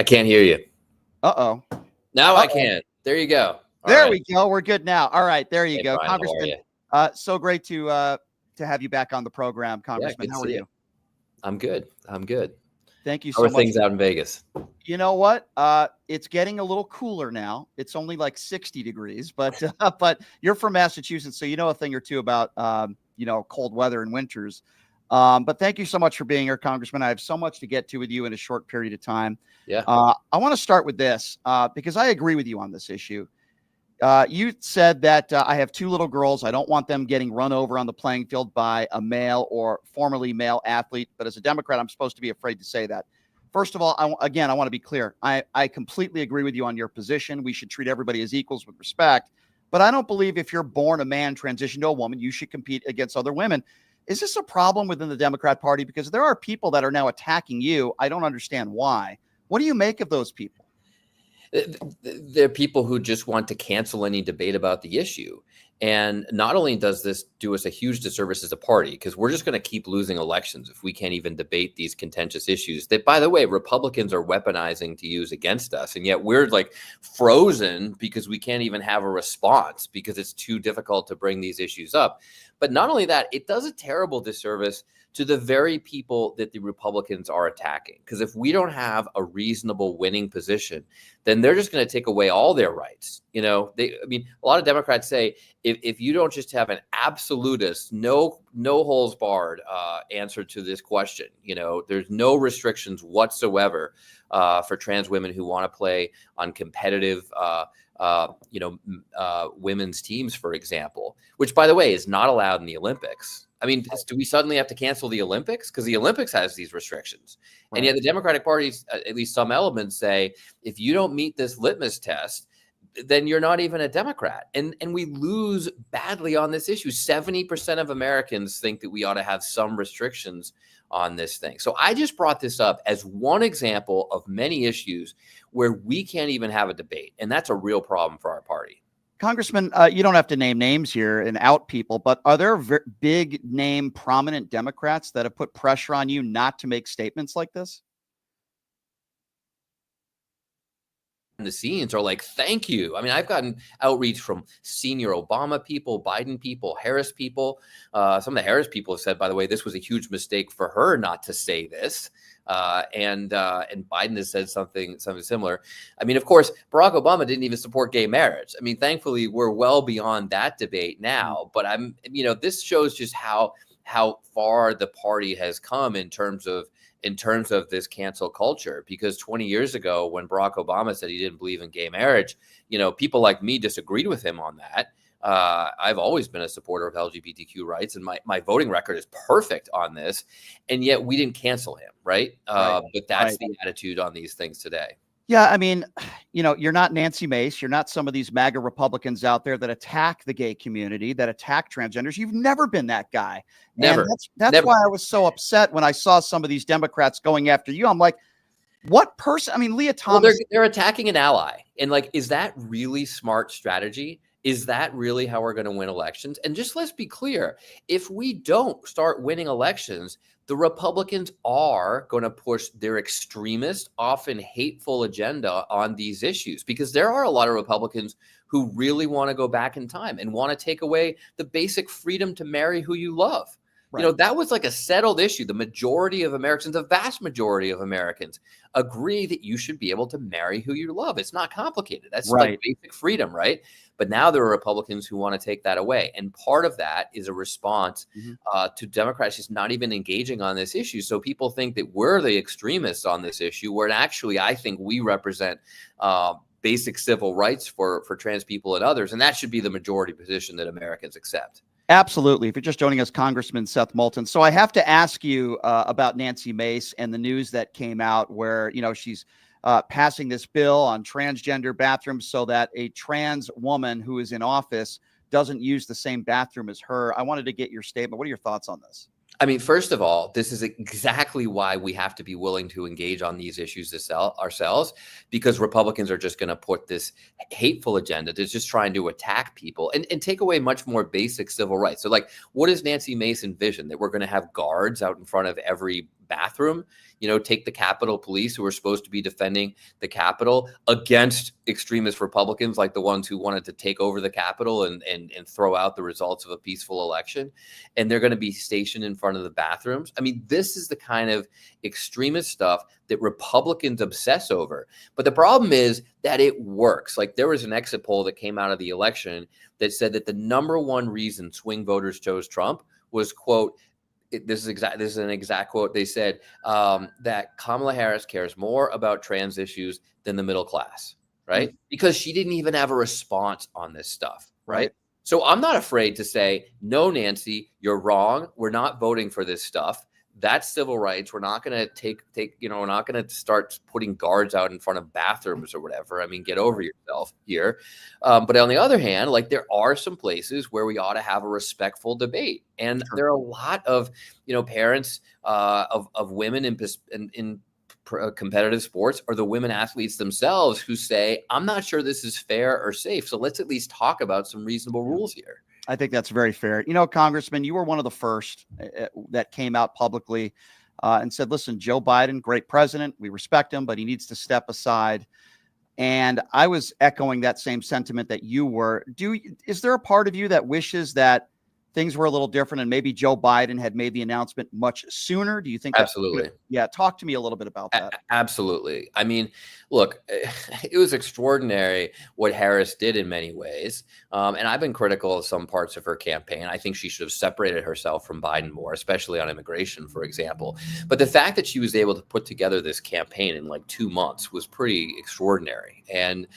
I can't hear you. Uh-oh. Now I can. There you go. There we go. We're good now. All right. There you go. Brian, Congressman, so great to have you back on the program, Congressman. How are you? I'm good. Thank you so much. How are things out in Vegas? You know what? It's getting a little cooler now. It's only like 60 degrees, but you're from Massachusetts, so you know a thing or two about cold weather and winters. But thank you so much for being here, Congressman. I have so much to get to with you in a short period of time. Yeah. I want to start with this because I agree with you on this issue. You said that I have two little girls. I don't want them getting run over on the playing field by a male or formerly male athlete. But as a Democrat, I'm supposed to be afraid to say that. First of all, I want to be clear. I completely agree with you on your position. We should treat everybody as equals with respect. But I don't believe if you're born a man, transition to a woman, you should compete against other women. Is this a problem within the Democrat Party? Because there are people that are now attacking you. I don't understand why. What do you make of those people? They're people who just want to cancel any debate about the issue. And not only does this do us a huge disservice as a party, because we're just going to keep losing elections if we can't even debate these contentious issues that, by the way, Republicans are weaponizing to use against us. And yet we're like frozen because we can't even have a response because it's too difficult to bring these issues up. But not only that, it does a terrible disservice to the very people that the Republicans are attacking. Because if we don't have a reasonable winning position, then they're just going to take away all their rights. A lot of Democrats say if you don't just have an absolutist, no holes barred answer to this question, there's no restrictions whatsoever for trans women who want to play on competitive women's teams, for example, which, by the way, is not allowed in the Olympics. I mean, do we suddenly have to cancel the Olympics? Because the Olympics has these restrictions. Right. And yet the Democratic Party, at least some elements, say, if you don't meet this litmus test, then you're not even a Democrat. And we lose badly on this issue. 70% of Americans think that we ought to have some restrictions on this thing. So I just brought this up as one example of many issues where we can't even have a debate. And that's a real problem for our party. Congressman, you don't have to name names here and out people, but are there big name prominent Democrats that have put pressure on you not to make statements like this? The scenes are like, thank you. I mean, I've gotten outreach from senior Obama people, Biden people, Harris people. Some of the Harris people have said, by the way, this was a huge mistake for her not to say this. And Biden has said something similar. I mean, of course, Barack Obama didn't even support gay marriage. I mean, thankfully, we're well beyond that debate now. But this shows just how far the party has come in terms of this cancel culture, because 20 years ago, when Barack Obama said he didn't believe in gay marriage, people like me disagreed with him on that. I've always been a supporter of LGBTQ rights, and my voting record is perfect on this. And yet we didn't cancel him, right? But that's the attitude on these things today. Yeah, I mean, you're not Nancy Mace. You're not some of these MAGA Republicans out there that attack the gay community, that attack transgenders. You've never been that guy. Never. And that's why I was so upset when I saw some of these Democrats going after you. I'm like, what person? I mean, Leah Thomas. Well, they're attacking an ally. And is that really smart strategy? Is that really how we're going to win elections? And just let's be clear, if we don't start winning elections, the Republicans are going to push their extremist, often hateful agenda on these issues, because there are a lot of Republicans who really want to go back in time and want to take away the basic freedom to marry who you love. Right. That was like a settled issue. The majority of Americans, the vast majority of Americans, agree that you should be able to marry who you love. It's not complicated. That's like basic freedom, right? But now there are Republicans who want to take that away. And part of that is a response to Democrats just not even engaging on this issue. So people think that we're the extremists on this issue, where actually I think we represent basic civil rights for trans people and others. And that should be the majority position that Americans accept. Absolutely. If you're just joining us, Congressman Seth Moulton. So I have to ask you about Nancy Mace and the news that came out where, she's passing this bill on transgender bathrooms so that a trans woman who is in office doesn't use the same bathroom as her. I wanted to get your statement. What are your thoughts on this? I mean, first of all, this is exactly why we have to be willing to engage on these issues ourselves, because Republicans are just going to put this hateful agenda that's just trying to attack people and take away much more basic civil rights. So what does Nancy Mace envision? That we're going to have guards out in front of every bathroom, take the Capitol Police, who are supposed to be defending the Capitol, against extremist Republicans like the ones who wanted to take over the Capitol and throw out the results of a peaceful election. And they're going to be stationed in front of the bathrooms. I mean, this is the kind of extremist stuff that Republicans obsess over. But the problem is that it works. Like, there was an exit poll that came out of the election that said that the number one reason swing voters chose Trump was, quote, this is an exact quote. They said that Kamala Harris cares more about trans issues than the middle class, right? Mm-hmm. Because she didn't even have a response on this stuff, right? So I'm not afraid to say, no, Nancy, you're wrong. We're not voting for this stuff. That's civil rights. We're not going to we're not going to start putting guards out in front of bathrooms or whatever. I mean, get over yourself here. But on the other hand, like, there are some places where we ought to have a respectful debate. And there are a lot of, parents of women in competitive sports, or the women athletes themselves, who say, I'm not sure this is fair or safe. So let's at least talk about some reasonable rules here. I think that's very fair. Congressman, you were one of the first that came out publicly and said, listen, Joe Biden, great president. We respect him, but he needs to step aside. And I was echoing that same sentiment that you were. Is there a part of you that wishes that things were a little different and maybe Joe Biden had made the announcement much sooner? Do you think? Absolutely. Yeah. Talk to me a little bit about that. Absolutely. I mean, look, it was extraordinary what Harris did in many ways. And I've been critical of some parts of her campaign. I think she should have separated herself from Biden more, especially on immigration, for example. But the fact that she was able to put together this campaign in like 2 months was pretty extraordinary. And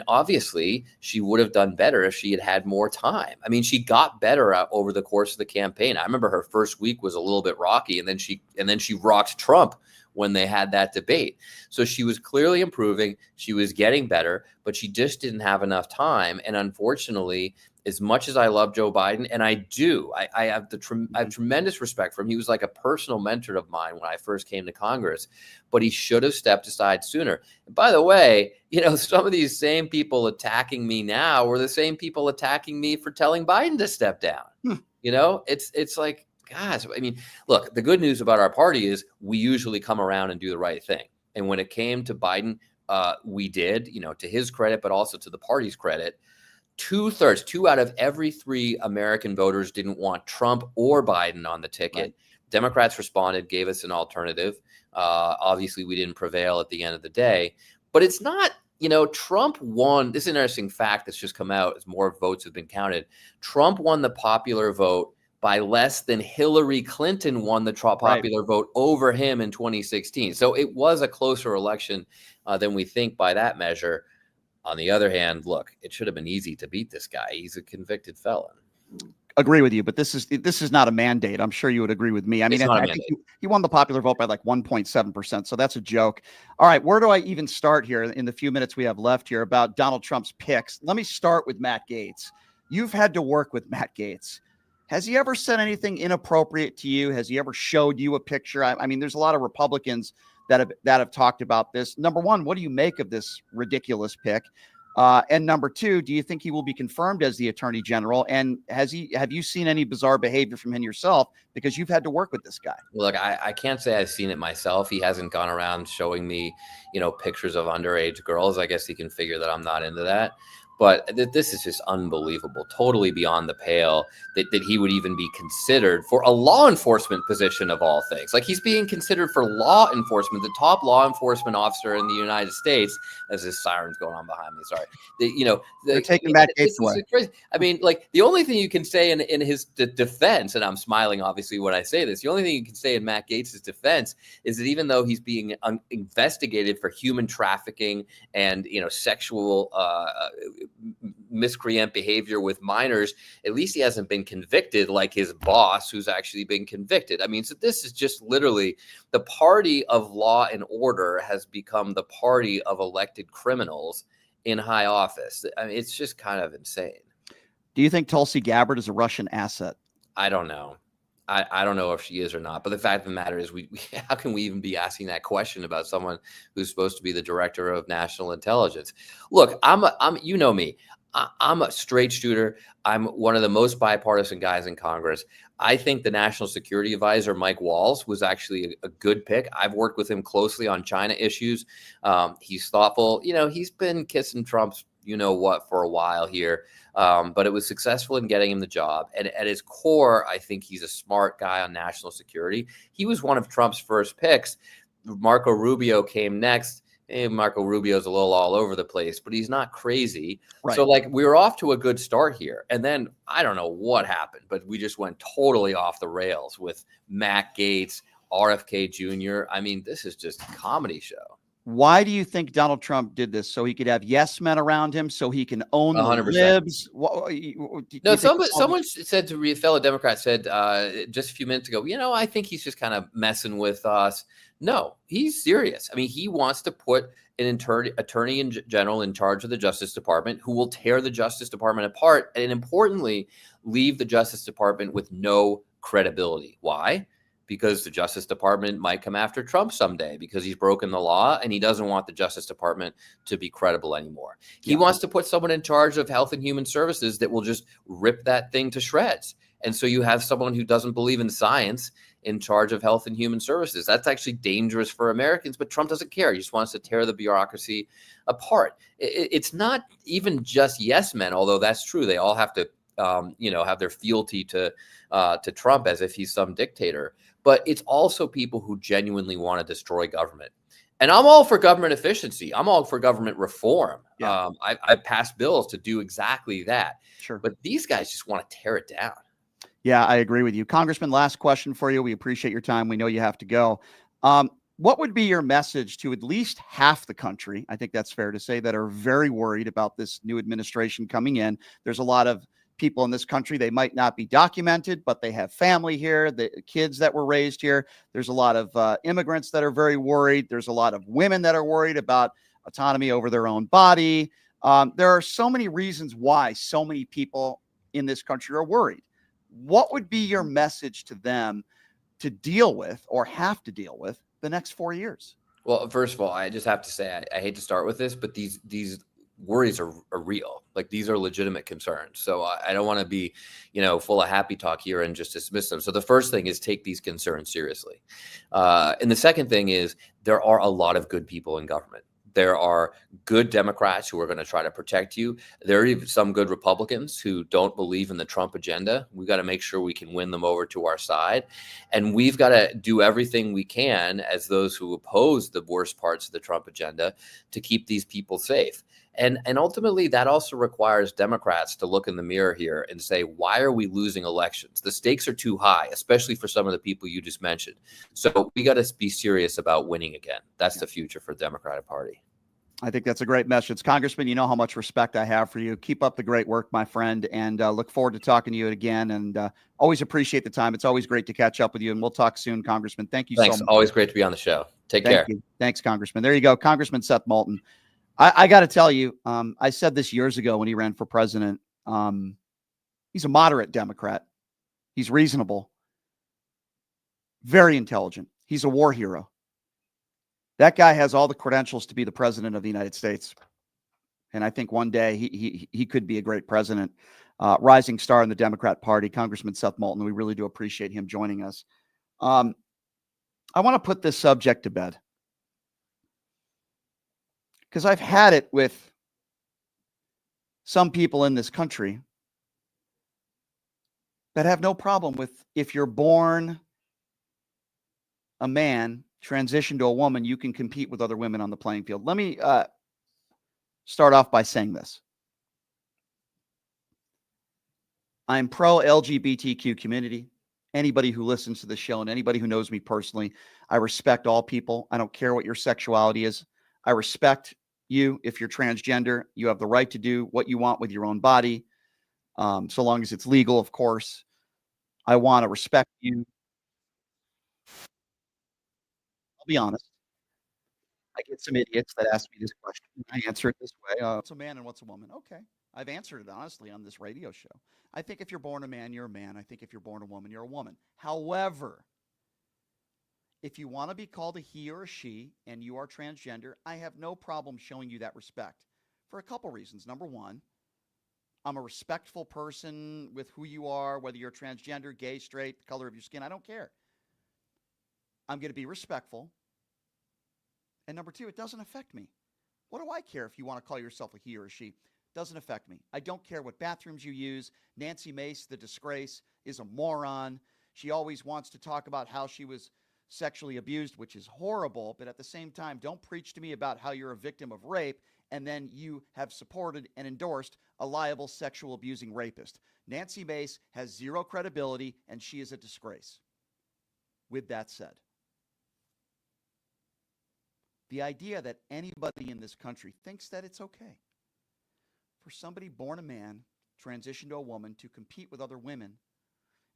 obviously she would have done better if she had had more time. I mean, she got better over the course of the campaign. I remember her first week was a little bit rocky, and then she rocked Trump when they had that debate. So she was clearly improving. She was getting better, but she just didn't have enough time. And unfortunately, as much as I love Joe Biden, and I do, I have tremendous respect for him. He was like a personal mentor of mine when I first came to Congress, but he should have stepped aside sooner. And by the way, some of these same people attacking me now were the same people attacking me for telling Biden to step down. It's like, gosh, I mean, look, the good news about our party is we usually come around and do the right thing. And when it came to Biden, we did, to his credit, but also to the party's credit. 2/3, 2 out of every 3 American voters didn't want Trump or Biden on the ticket. Right. Democrats responded, gave us an alternative. Obviously, we didn't prevail at the end of the day. But it's not, Trump won. This is an interesting fact that's just come out as more votes have been counted. Trump won the popular vote by less than Hillary Clinton won the popular vote over him in 2016. So it was a closer election than we think by that measure. On the other hand, look, it should have been easy to beat this guy. He's a convicted felon. Agree with you, but this is not a mandate. I'm sure you would agree with me. I mean, I think he won the popular vote by like 1.7%. So that's a joke. All right, where do I even start here in the few minutes we have left here about Donald Trump's picks? Let me start with Matt Gaetz. You've had to work with Matt Gaetz. Has he ever said anything inappropriate to you? Has he ever showed you a picture? I mean, there's a lot of Republicans that have talked about this. Number one, what do you make of this ridiculous pick? And number two, do you think he will be confirmed as the Attorney General? And have you seen any bizarre behavior from him yourself? Because you've had to work with this guy. Look, I can't say I've seen it myself. He hasn't gone around showing me, pictures of underage girls. I guess he can figure that I'm not into that. But this is just unbelievable, totally beyond the pale that he would even be considered for a law enforcement position of all things. Like, he's being considered for law enforcement, the top law enforcement officer in the United States. As this siren's going on behind me, sorry. They're taking Matt Gaetz away. I mean, like, the only thing you can say in his defense, and I'm smiling obviously when I say this, the only thing you can say in Matt Gaetz's defense is that even though he's being investigated for human trafficking and sexual miscreant behavior with minors, at least he hasn't been convicted like his boss, who's actually been convicted. I mean, so this is just literally the party of law and order has become the party of elected criminals in high office. I mean, it's just kind of insane. Do you think Tulsi Gabbard is a Russian asset? I don't know. I don't know if she is or not, but the fact of the matter is, we how can we even be asking that question about someone who's supposed to be the director of national intelligence? Look, I'm you know me. I'm a straight shooter. I'm one of the most bipartisan guys in Congress. I think the National Security Advisor, Mike Walls, was actually a good pick. I've worked with him closely on China issues. He's thoughtful. He's been kissing Trump's what for a while here, but it was successful in getting him the job. And at his core, I think he's a smart guy on national security. He was one of Trump's first picks. Marco Rubio came next. Marco Rubio's a little all over the place, but he's not crazy. Right. So we were off to a good start here. And then I don't know what happened, but we just went totally off the rails with Matt Gaetz, RFK Jr. I mean, this is just a comedy show. Why do you think Donald Trump did this? So he could have yes men around him, so he can own 100%. The libs? No, someone said to me, a fellow Democrat said just a few minutes ago, I think he's just kind of messing with us. No, he's serious. I mean, he wants to put an attorney general in charge of the Justice Department who will tear the Justice Department apart and, importantly, leave the Justice Department with no credibility. Why? Because the Justice Department might come after Trump someday because he's broken the law and he doesn't want the Justice Department to be credible anymore. He wants to put someone in charge of Health and Human Services that will just rip that thing to shreds. And so you have someone who doesn't believe in science in charge of Health and Human Services. That's actually dangerous for Americans, but Trump doesn't care. He just wants to tear the bureaucracy apart. It's not even just yes men, although that's true. They all have to, have their fealty to Trump as if he's some dictator. But it's also people who genuinely want to destroy government. And I'm all for government efficiency. I'm all for government reform. Yeah. I've passed bills to do exactly that. Sure. But these guys just want to tear it down. Yeah, I agree with you. Congressman, last question for you. We appreciate your time. We know you have to go. What would be your message to at least half the country, I think that's fair to say, that are very worried about this new administration coming in? There's a lot of people in this country, they might not be documented, but they have family here, the kids that were raised here. There's a lot of immigrants that are very worried. There's a lot of women that are worried about autonomy over their own body. There are so many reasons why so many people in this country are worried. What would be your message to them to deal with or have to deal with the next 4 years? Well, first of all, I just have to say, I hate to start with this, but these worries are real. Like, these are legitimate concerns. So I don't want to be, full of happy talk here and just dismiss them. So the first thing is take these concerns seriously. And the second thing is there are a lot of good people in government. There are good Democrats who are going to try to protect you. There are even some good Republicans who don't believe in the Trump agenda. We've got to make sure we can win them over to our side. And we've got to do everything we can as those who oppose the worst parts of the Trump agenda to keep these people safe. And ultimately, that also requires Democrats to look in the mirror here and say, why are we losing elections? The stakes are too high, especially for some of the people you just mentioned. So we got to be serious about winning again. That's the future for the Democratic Party. I think that's a great message. Congressman, you know how much respect I have for you. Keep up the great work, my friend, and look forward to talking to you again. And always appreciate the time. It's always great to catch up with you, and we'll talk soon, Congressman. Thank you Thanks. so much. Always great to be on the show. Take care. You. Thanks, Congressman. There you go. Congressman Seth Moulton. I got to tell you, I said this years ago when he ran for president. He's a moderate Democrat. He's reasonable, very intelligent. He's a war hero. That guy has all the credentials to be the president of the United States. And I think one day he could be a great president. Rising star in the Democrat Party, Congressman Seth Moulton. We really do appreciate him joining us. I want to put this subject to bed, because I've had it with some people in this country that have no problem with, if you're born a man, transition to a woman, you can compete with other women on the playing field. Let me start off by saying this. I'm pro LGBTQ community. Anybody who listens to the show and anybody who knows me personally, I respect all people. I don't care what your sexuality is. I respect you. If you're transgender, you have the right to do what you want with your own body, so long as it's legal, of course. I want to respect you. I'll be honest. I get some idiots that ask me this question. I answer it this way. What's a man and what's a woman? Okay. I've answered it honestly on this radio show. I think if you're born a man, you're a man. I think if you're born a woman, you're a woman. However, if you want to be called a he or a she and you are transgender, I have no problem showing you that respect for a couple reasons. Number one, I'm a respectful person with who you are, whether you're transgender, gay, straight, the color of your skin. I don't care. I'm going to be respectful. And number two, it doesn't affect me. What do I care if you want to call yourself a he or a she? Doesn't affect me. I don't care what bathrooms you use. Nancy Mace, the disgrace, is a moron. She always wants to talk about how she was sexually abused, which is horrible. But at the same time, don't preach to me about how you're a victim of rape and then you have supported and endorsed a liable sexual abusing rapist. Nancy Mace has zero credibility and she is a disgrace. With that said, the idea that anybody in this country thinks that it's okay for somebody born a man, transitioned to a woman, to compete with other women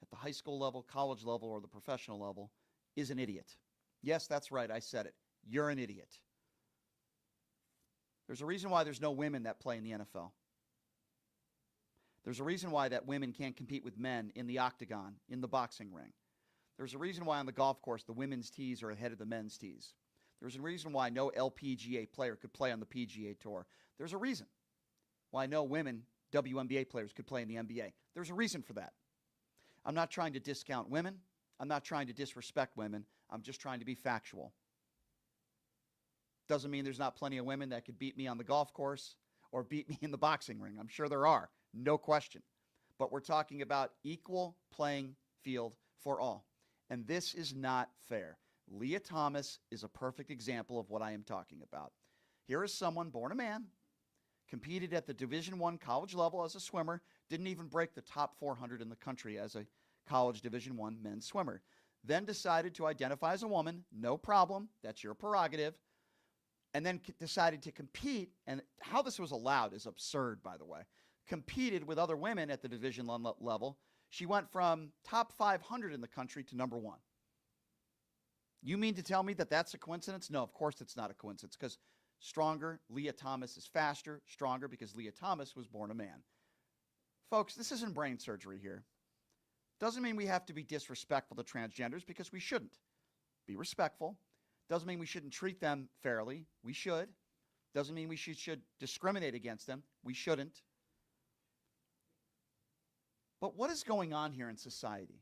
at the high school level, college level, or the professional level is an idiot. Yes, that's right. I said it. You're an idiot. There's a reason why there's no women that play in the NFL. There's a reason why that women can't compete with men in the octagon, in the boxing ring. There's a reason why on the golf course the women's tees are ahead of the men's tees. There's a reason why no LPGA player could play on the PGA Tour. There's a reason why no women WNBA players could play in the NBA. There's a reason for that. I'm not trying to discount women. I'm not trying to disrespect women. I'm just trying to be factual. Doesn't mean there's not plenty of women that could beat me on the golf course or beat me in the boxing ring. I'm sure there are, no question. But we're talking about equal playing field for all. And this is not fair. Leah Thomas is a perfect example of what I am talking about. Here is someone born a man, competed at the Division I college level as a swimmer, didn't even break the top 400 in the country as a college Division I men's swimmer. Then decided to identify as a woman, no problem, that's your prerogative. And then decided to compete, and how this was allowed is absurd, by the way. Competed with other women at the Division I level. She went from top 500 in the country to number one. You mean to tell me that that's a coincidence? No, of course it's not a coincidence, because stronger, Leah Thomas is faster, stronger because Leah Thomas was born a man. Folks, this isn't brain surgery here. Doesn't mean we have to be disrespectful to transgenders, because we shouldn't. Be respectful. Doesn't mean we shouldn't treat them fairly. We should. Doesn't mean we should discriminate against them. We shouldn't. But what is going on here in society?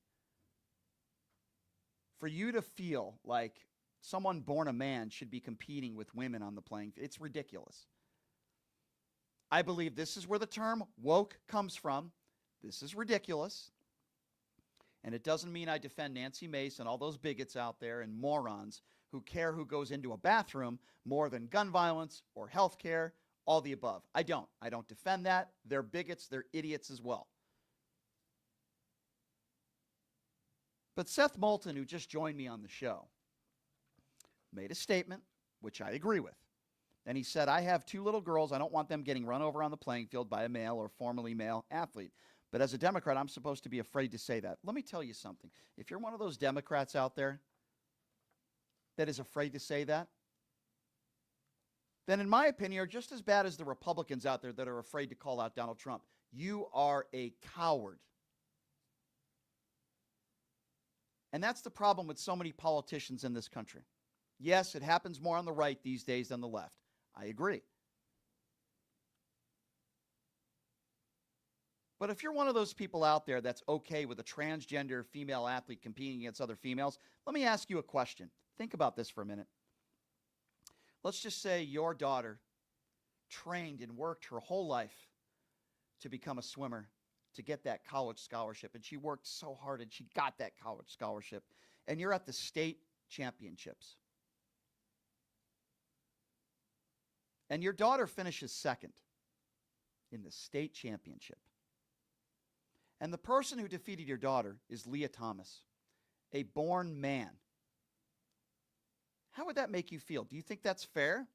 For you to feel like someone born a man should be competing with women on the playing field, it's ridiculous. I believe this is where the term woke comes from. This is ridiculous. And it doesn't mean I defend Nancy Mace and all those bigots out there and morons who care who goes into a bathroom more than gun violence or health care, all the above. I don't. I don't defend that. They're bigots. They're idiots as well. But Seth Moulton, who just joined me on the show, made a statement, which I agree with. And he said, I have two little girls. I don't want them getting run over on the playing field by a male or formerly male athlete. But as a Democrat, I'm supposed to be afraid to say that. Let me tell you something. If you're one of those Democrats out there that is afraid to say that, then in my opinion, you're just as bad as the Republicans out there that are afraid to call out Donald Trump. You are a coward. And that's the problem with so many politicians in this country. Yes, it happens more on the right these days than the left. I agree. But if you're one of those people out there that's okay with a transgender female athlete competing against other females, let me ask you a question. Think about this for a minute. Let's just say your daughter trained and worked her whole life to become a swimmer, to get that college scholarship. And she worked so hard and she got that college scholarship. And you're at the state championships. And your daughter finishes second in the state championship. And the person who defeated your daughter is Leah Thomas, a born man. How would that make you feel? Do you think that's fair?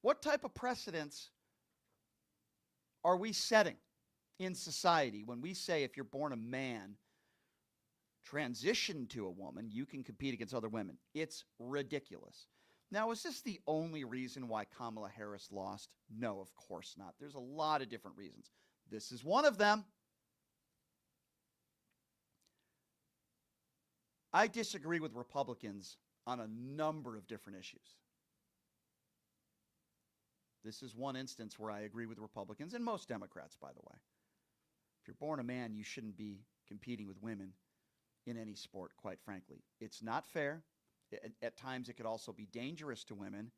What type of precedents are we setting in society when we say if you're born a man, transition to a woman, you can compete against other women? It's ridiculous. Now, is this the only reason why Kamala Harris lost? No, of course not. There's a lot of different reasons. This is one of them. I disagree with Republicans on a number of different issues. This is one instance where I agree with Republicans and most Democrats, by the way. If you're born a man, you shouldn't be competing with women in any sport, quite frankly. It's not fair. At times, it could also be dangerous to women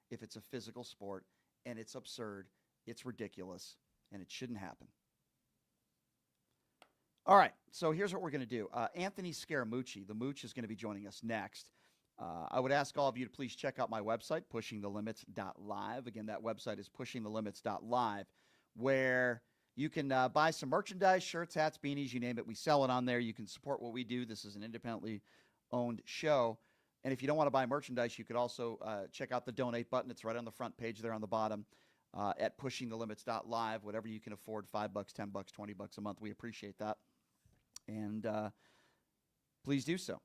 if it's a physical sport, and it's absurd, it's ridiculous, and it shouldn't happen. All right, so here's what we're going to do. Anthony Scaramucci, the Mooch, is going to be joining us next. I would ask all of you to please check out my website, pushingthelimits.live. Again, that website is pushingthelimits.live, where you can buy some merchandise, shirts, hats, beanies, you name it. We sell it on there. You can support what we do. This is an independently owned show. And if you don't want to buy merchandise, you could also check out the donate button. It's right on the front page there on the bottom at pushingthelimits.live. Whatever you can afford, $5, $10, $20 a month. We appreciate that. And please do so.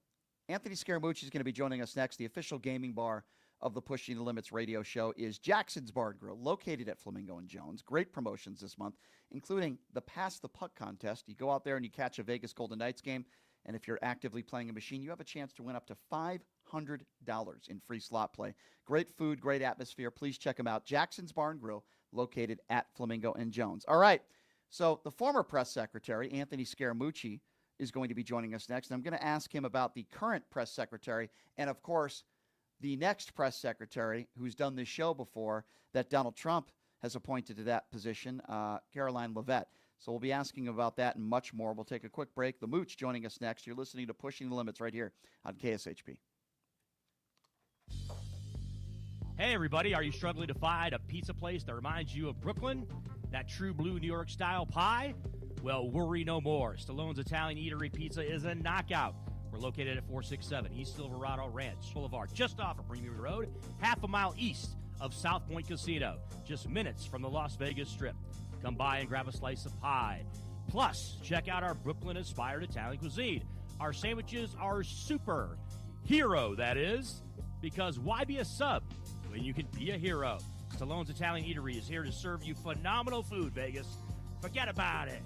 Anthony Scaramucci is going to be joining us next. The official gaming bar of the Pushing the Limits radio show is Jackson's Bar and Grill, located at Flamingo and Jones. Great promotions this month, including the Pass the Puck contest. You go out there and you catch a Vegas Golden Knights game, and if you're actively playing a machine, you have a chance to win up to $500 in free slot play. Great food, great atmosphere. Please check them out. Jackson's Bar and Grill, located at Flamingo and Jones. All right, so the former press secretary, Anthony Scaramucci, is going to be joining us next. And I'm going to ask him about the current press secretary and, of course, the next press secretary who's done this show before that Donald Trump has appointed to that position, Caroline Leavitt. So we'll be asking about that and much more. We'll take a quick break. The Mooch joining us next. You're listening to Pushing the Limits right here on KSHP. Hey, everybody. Are you struggling to find a pizza place that reminds you of Brooklyn? That true blue New York-style pie? Well, worry no more. Stallone's Italian Eatery Pizza is a knockout. We're located at 467 East Silverado Ranch Boulevard, just off of Premier Road, half a mile east of South Point Casino, just minutes from the Las Vegas Strip. Come by and grab a slice of pie. Plus, check out our Brooklyn-inspired Italian cuisine. Our sandwiches are super. Hero, that is. Because why be a sub when you can be a hero? Stallone's Italian Eatery is here to serve you phenomenal food, Vegas. Forget about it.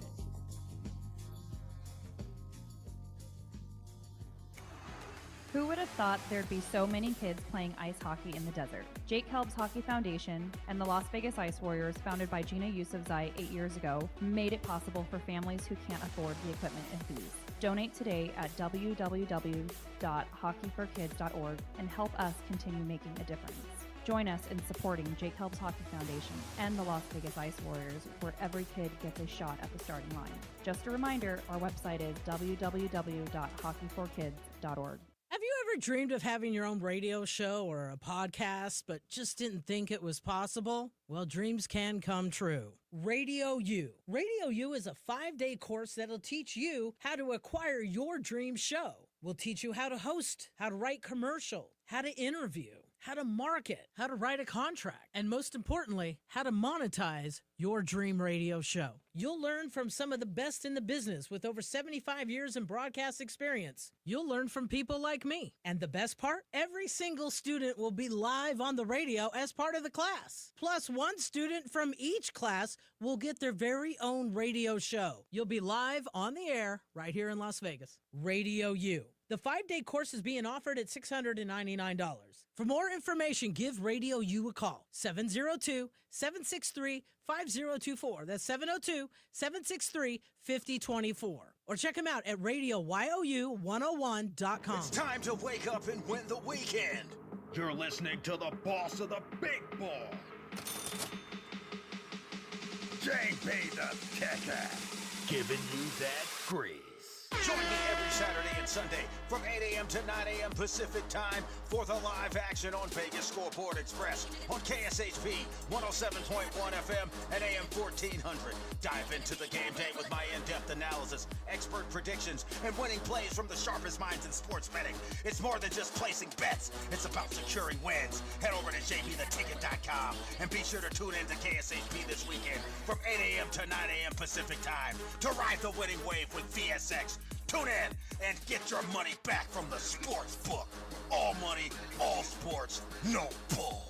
Who would have thought there'd be so many kids playing ice hockey in the desert? Jake Helb's Hockey Foundation and the Las Vegas Ice Warriors, founded by Gina Yusufzai 8 years ago, made it possible for families who can't afford the equipment and fees. Donate today at www.hockeyforkids.org and help us continue making a difference. Join us in supporting Jake Helb's Hockey Foundation and the Las Vegas Ice Warriors, where every kid gets a shot at the starting line. Just a reminder, our website is www.hockeyforkids.org. Have you ever dreamed of having your own radio show or a podcast, but just didn't think it was possible? Well, dreams can come true. Radio U. Radio U is a 5-day course that'll teach you how to acquire your dream show. We'll teach you how to host, how to write commercial, how to interview, how to market, how to write a contract, and most importantly, how to monetize your dream radio show. You'll learn from some of the best in the business with over 75 years in broadcast experience. You'll learn from people like me. And the best part? Every single student will be live on the radio as part of the class. Plus, one student from each class will get their very own radio show. You'll be live on the air right here in Las Vegas. Radio U. The 5-day course is being offered at $699. For more information, give Radio U a call. 702-763-5024. That's 702-763-5024. Or check them out at RadioYOU101.com. It's time to wake up and win the weekend. You're listening to the boss of the big ball, JB the Kicker, giving you that grease. Join me every Saturday and Sunday from 8 a.m. to 9 a.m. Pacific time for the live action on Vegas Scoreboard Express on KSHP 107.1 FM and AM 1400. Dive into the game day with my in-depth analysis, expert predictions, and winning plays from the sharpest minds in sports betting. It's more than just placing bets. It's about securing wins. Head over to jbtheticket.com and be sure to tune in to KSHP this weekend from 8 a.m. to 9 a.m. Pacific time to ride the winning wave with VSX. Tune in and get your money back from the sports book. All money, all sports, no bull.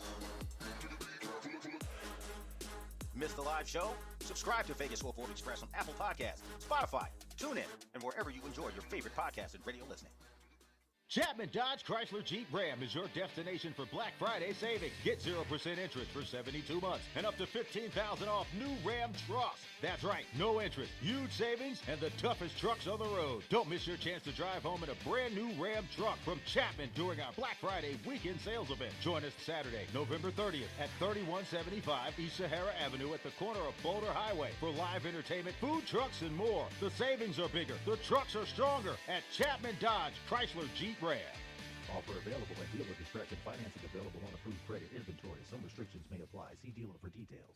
Missed the live show? Subscribe to Vegas Scoreboard Express on Apple Podcasts, Spotify, TuneIn, and wherever you enjoy your favorite podcasts and radio listening. Chapman Dodge Chrysler Jeep Ram is your destination for Black Friday savings. Get 0% interest for 72 months and up to $15,000 off new Ram trucks. That's right, no interest, huge savings, and the toughest trucks on the road. Don't miss your chance to drive home in a brand new Ram truck from Chapman during our Black Friday weekend sales event. Join us Saturday, November 30th at 3175 East Sahara Avenue at the corner of Boulder Highway for live entertainment, food trucks, and more. The savings are bigger, the trucks are stronger at Chapman Dodge Chrysler Jeep Ram. Offer available at dealer discretion. Financing available on approved credit inventory. Some restrictions may apply. See dealer for details.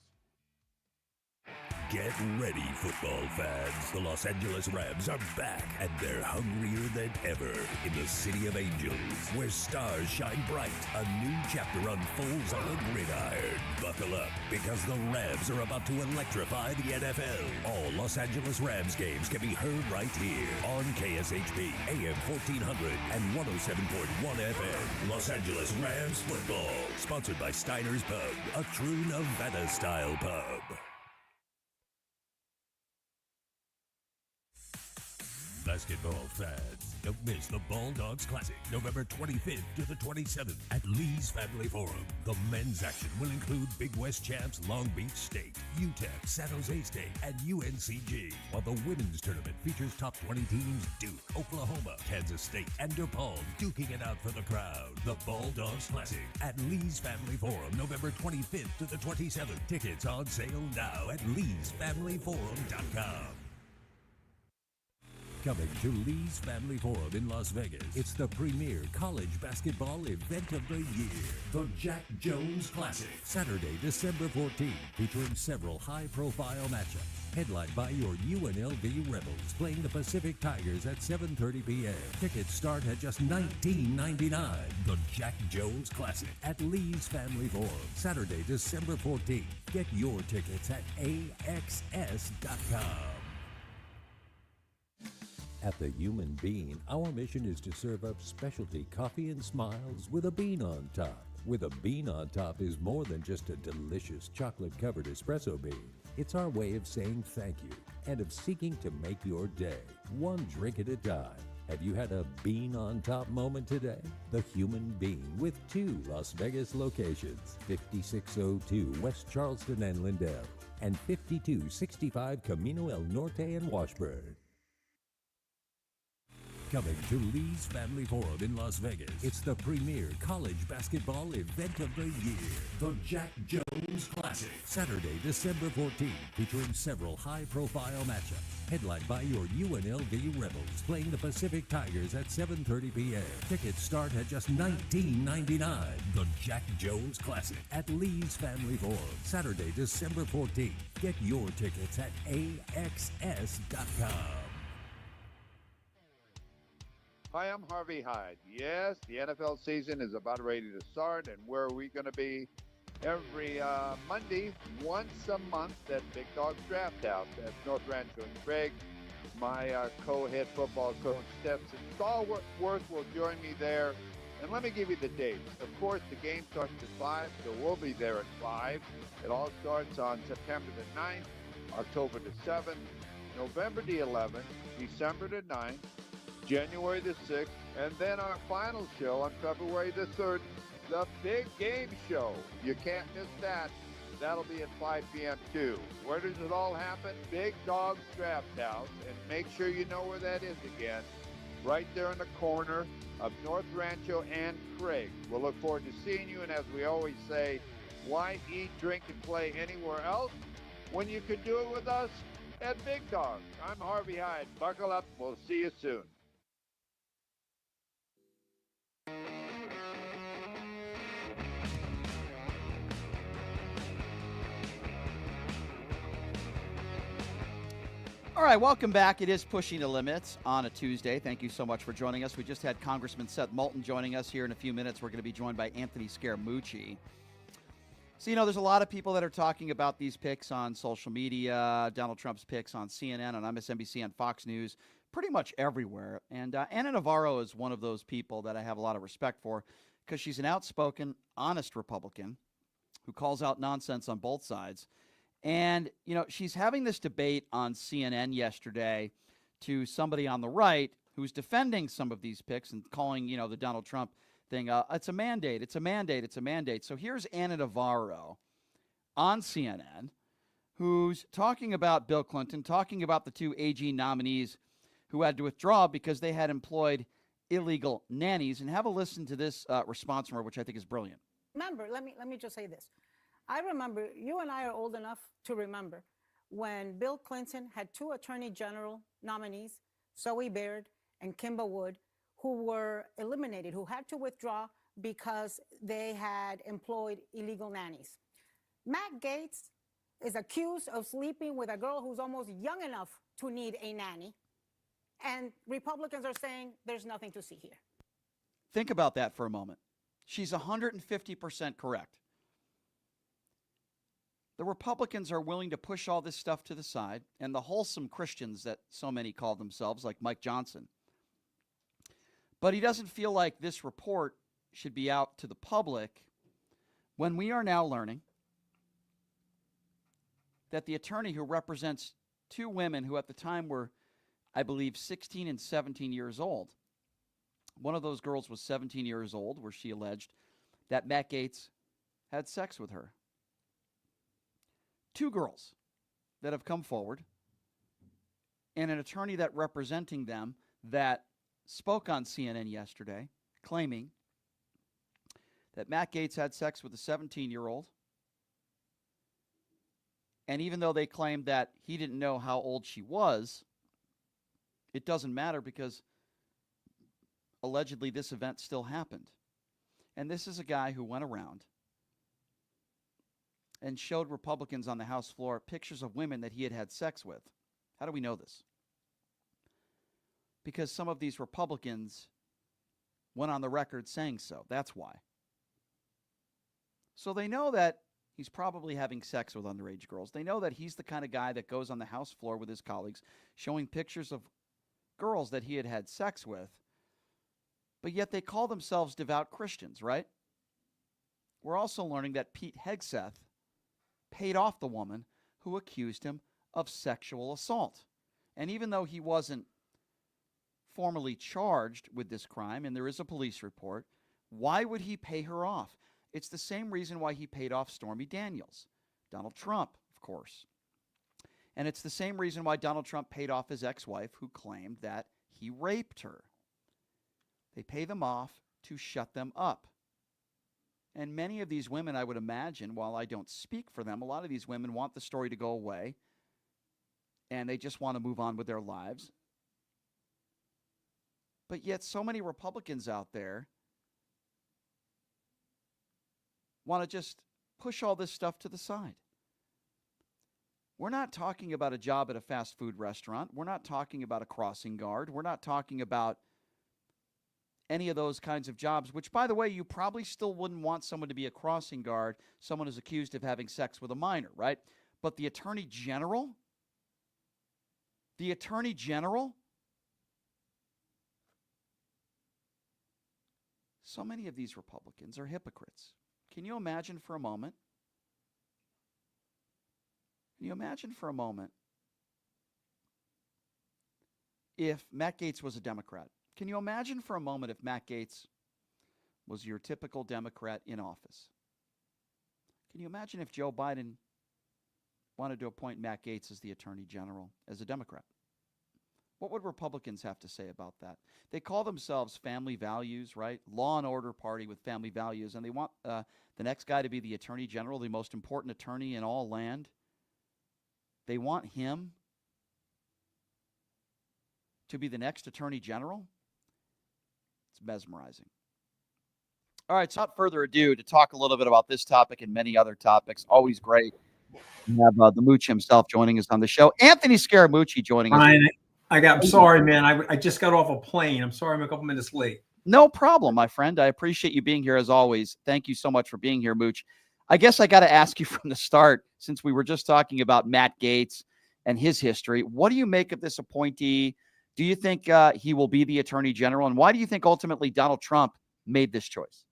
Get ready, football fans. The Los Angeles Rams are back, and they're hungrier than ever in the City of Angels, where stars shine bright. A new chapter unfolds on the gridiron. Buckle up, because the Rams are about to electrify the NFL. All Los Angeles Rams games can be heard right here on KSHP, AM 1400 and 107.1 FM. Los Angeles Rams football, sponsored by Steiner's Pub, a true Nevada-style pub. Basketball fans, don't miss the Ball Dogs Classic, November 25th to the 27th at Lee's Family Forum. The men's action will include Big West champs Long Beach State, UTEP, San Jose State, and UNCG, while the women's tournament features top 20 teams Duke, Oklahoma, Kansas State, and DePaul duking it out for the crowd. The Ball Dogs Classic at Lee's Family Forum, November 25th to the 27th. Tickets on sale now at leesfamilyforum.com. Coming to Lee's Family Forum in Las Vegas, it's the premier college basketball event of the year, the Jack Jones Classic. Saturday, December 14th, featuring several high-profile matchups. Headlined by your UNLV Rebels, playing the Pacific Tigers at 7:30 p.m. Tickets start at just $19.99. The Jack Jones Classic at Lee's Family Forum, Saturday, December 14th. Get your tickets at AXS.com. At The Human Bean, our mission is to serve up specialty coffee and smiles with a bean on top. With a bean on top is more than just a delicious chocolate-covered espresso bean. It's our way of saying thank you and of seeking to make your day, one drink at a time. Have you had a bean on top moment today? The Human Bean, with 2 Las Vegas locations, 5602 West Charleston and Lindell, and 5265 Camino El Norte in Washburn. Coming to Lee's Family Forum in Las Vegas, it's the premier college basketball event of the year, the Jack Jones Classic. Saturday, December 14th, featuring several high-profile matchups. Headlined by your UNLV Rebels, playing the Pacific Tigers at 7:30 p.m. Tickets start at just $19.99. The Jack Jones Classic at Lee's Family Forum, Saturday, December 14th. Get your tickets at AXS.com. Hi, I'm Harvey Hyde. Yes, the NFL season is about ready to start, and where are we going to be? Every Monday, once a month at Big Dog's Draft House at North Rancho and Craig. My co-head football coach, Stetson Stallworth, will join me there. And let me give you the dates. Of course, the game starts at 5, so we'll be there at 5. It all starts on September the 9th, October the 7th, November the 11th, December the 9th, January the 6th, and then our final show on February the 3rd, the Big Game Show. You can't miss that. That'll be at 5 p.m. too. Where does it all happen? Big Dog's Draft House. And make sure you know where that is again. Right there in the corner of North Rancho and Craig. We'll look forward to seeing you. And as we always say, why eat, drink, and play anywhere else when you can do it with us at Big Dog? I'm Harvey Hyde. Buckle up. We'll see you soon. All right, welcome back. It is Pushing the Limits on a Tuesday. Thank you so much for joining us. We just had Congressman Seth Moulton joining us here in a few minutes. We're going to be joined by Anthony Scaramucci. So, there's a lot of people that are talking about these picks on social media, Donald Trump's picks on CNN, on MSNBC, on Fox News, pretty much everywhere. And Ana Navarro is one of those people that I have a lot of respect for because she's an outspoken, honest Republican who calls out nonsense on both sides. And, she's having this debate on CNN yesterday to somebody on the right who's defending some of these picks and calling, the Donald Trump thing, it's a mandate, it's a mandate, it's a mandate. So here's Anna Navarro on CNN, who's talking about Bill Clinton, talking about the 2 AG nominees who had to withdraw because they had employed illegal nannies. And have a listen to this response from her, which I think is brilliant. Remember, let me just say this. I remember, you and I are old enough to remember when Bill Clinton had 2 attorney general nominees, Zoe Baird and Kimba Wood, who were eliminated, who had to withdraw because they had employed illegal nannies. Matt Gaetz is accused of sleeping with a girl who's almost young enough to need a nanny. And Republicans are saying there's nothing to see here. Think about that for a moment. She's 150% correct. The Republicans are willing to push all this stuff to the side, and the wholesome Christians that so many call themselves, like Mike Johnson. But he doesn't feel like this report should be out to the public when we are now learning that the attorney who represents 2 women who at the time were, I believe, 16 and 17 years old. One of those girls was 17 years old, where she alleged that Matt Gaetz had sex with her. 2 girls that have come forward, and an attorney that representing them that spoke on CNN yesterday, claiming that Matt Gaetz had sex with a 17-year-old. And even though they claimed that he didn't know how old she was, it doesn't matter because allegedly this event still happened. And this is a guy who went around and showed Republicans on the House floor pictures of women that he had had sex with. How do we know this? Because some of these Republicans went on the record saying so. That's why. So they know that he's probably having sex with underage girls. They know that he's the kind of guy that goes on the House floor with his colleagues showing pictures of girls that he had had sex with. But yet they call themselves devout Christians, right? We're also learning that Pete Hegseth paid off the woman who accused him of sexual assault. And even though he wasn't formally charged with this crime, and there is a police report, why would he pay her off? It's the same reason why he paid off Stormy Daniels. Donald Trump, of course. And it's the same reason why Donald Trump paid off his ex-wife who claimed that he raped her. They pay them off to shut them up. And many of these women, I would imagine, while I don't speak for them, a lot of these women want the story to go away and they just want to move on with their lives. But yet so many Republicans out there want to just push all this stuff to the side. We're not talking about a job at a fast food restaurant. We're not talking about a crossing guard. We're not talking about any of those kinds of jobs, which, by the way, you probably still wouldn't want someone to be a crossing guard, someone who's accused of having sex with a minor, right? But the Attorney General, so many of these Republicans are hypocrites. Can you imagine for a moment? If Matt Gaetz was a Democrat? Can you imagine for a moment if Matt Gaetz was your typical Democrat in office? Can you imagine if Joe Biden wanted to appoint Matt Gaetz as the Attorney General as a Democrat? What would Republicans have to say about that? They call themselves family values, right? Law and order party with family values, and they want the next guy to be the Attorney General, the most important attorney in all land. They want him to be the next Attorney General. It's mesmerizing. All right, so without further ado, to talk a little bit about this topic and many other topics, always great. We have the Mooch himself joining us on the show. Anthony Scaramucci joining us. I'm sorry, man. I just got off a plane. I'm sorry I'm a couple minutes late. No problem, my friend. I appreciate you being here as always. Thank you so much for being here, Mooch. I guess I got to ask you from the start, since we were just talking about Matt Gaetz and his history, what do you make of this appointee? Do you think he will be the Attorney General? And why do you think ultimately Donald Trump made this choice?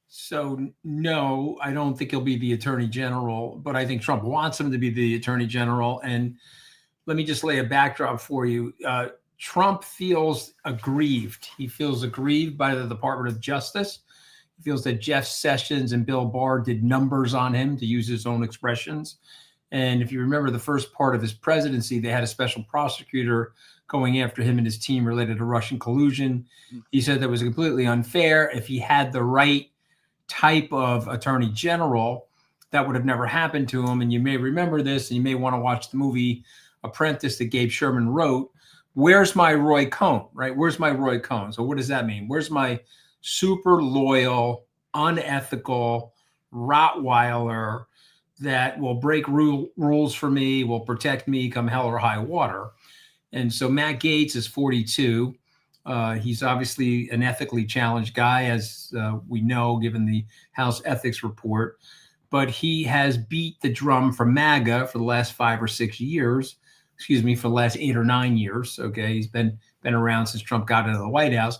So, no, I don't think he'll be the Attorney General, but I think Trump wants him to be the Attorney General. And let me just lay a backdrop for you. Trump feels aggrieved. He feels aggrieved by the Department of Justice. He feels that Jeff Sessions and Bill Barr did numbers on him, to use his own expressions. And if you remember the first part of his presidency, they had a special prosecutor going after him and his team related to Russian collusion. He said that was completely unfair. If he had the right type of attorney general, that would have never happened to him. And you may remember this, and you may want to watch the movie Apprentice that Gabe Sherman wrote. Where's my Roy Cohn, right? Where's my Roy Cohn? So what does that mean? Where's my super loyal, unethical Rottweiler that will break rules for me, will protect me come hell or high water? And so Matt Gaetz is 42. He's obviously an ethically challenged guy, as we know, given the House Ethics Report. But he has beat the drum for MAGA for the last 5 or 6 years. Excuse me, for the last 8 or 9 years. Okay, he's been around since Trump got into the White House,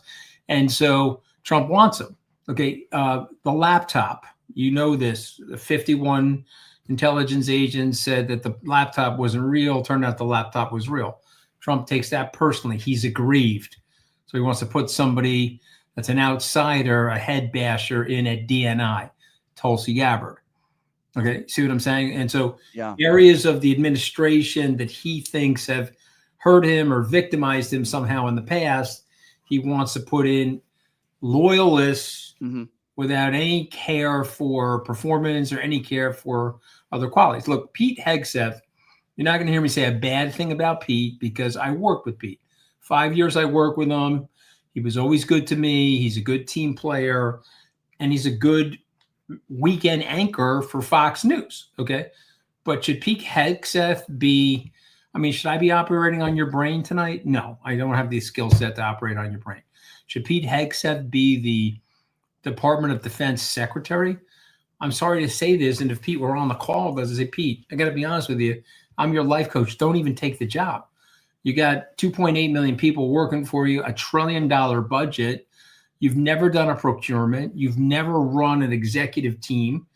and so Trump wants him. Okay, the laptop. You know this. The 51 intelligence agents said that the laptop wasn't real. Turned out the laptop was real. Trump takes that personally. He's aggrieved. So he wants to put somebody that's an outsider, a head basher, in at DNI, Tulsi Gabbard. Okay, see what I'm saying? And so areas of the administration that he thinks have hurt him or victimized him somehow in the past, he wants to put in loyalists without any care for performance or any care for other qualities. Look, Pete Hegseth, you're not going to hear me say a bad thing about Pete because I worked with Pete. 5 years I worked with him. He was always good to me. He's a good team player, and he's a good weekend anchor for Fox News. Okay. But should Pete Hegseth be, should I be operating on your brain tonight? No, I don't have the skill set to operate on your brain. Should Pete Hegseth be the Department of Defense Secretary? I'm sorry to say this, and if Pete were on the call, I'd say, Pete, I got to be honest with you. I'm your life coach. Don't even take the job. You got 2.8 million people working for you, $1 trillion budget. You've never done a procurement. You've never run an executive team.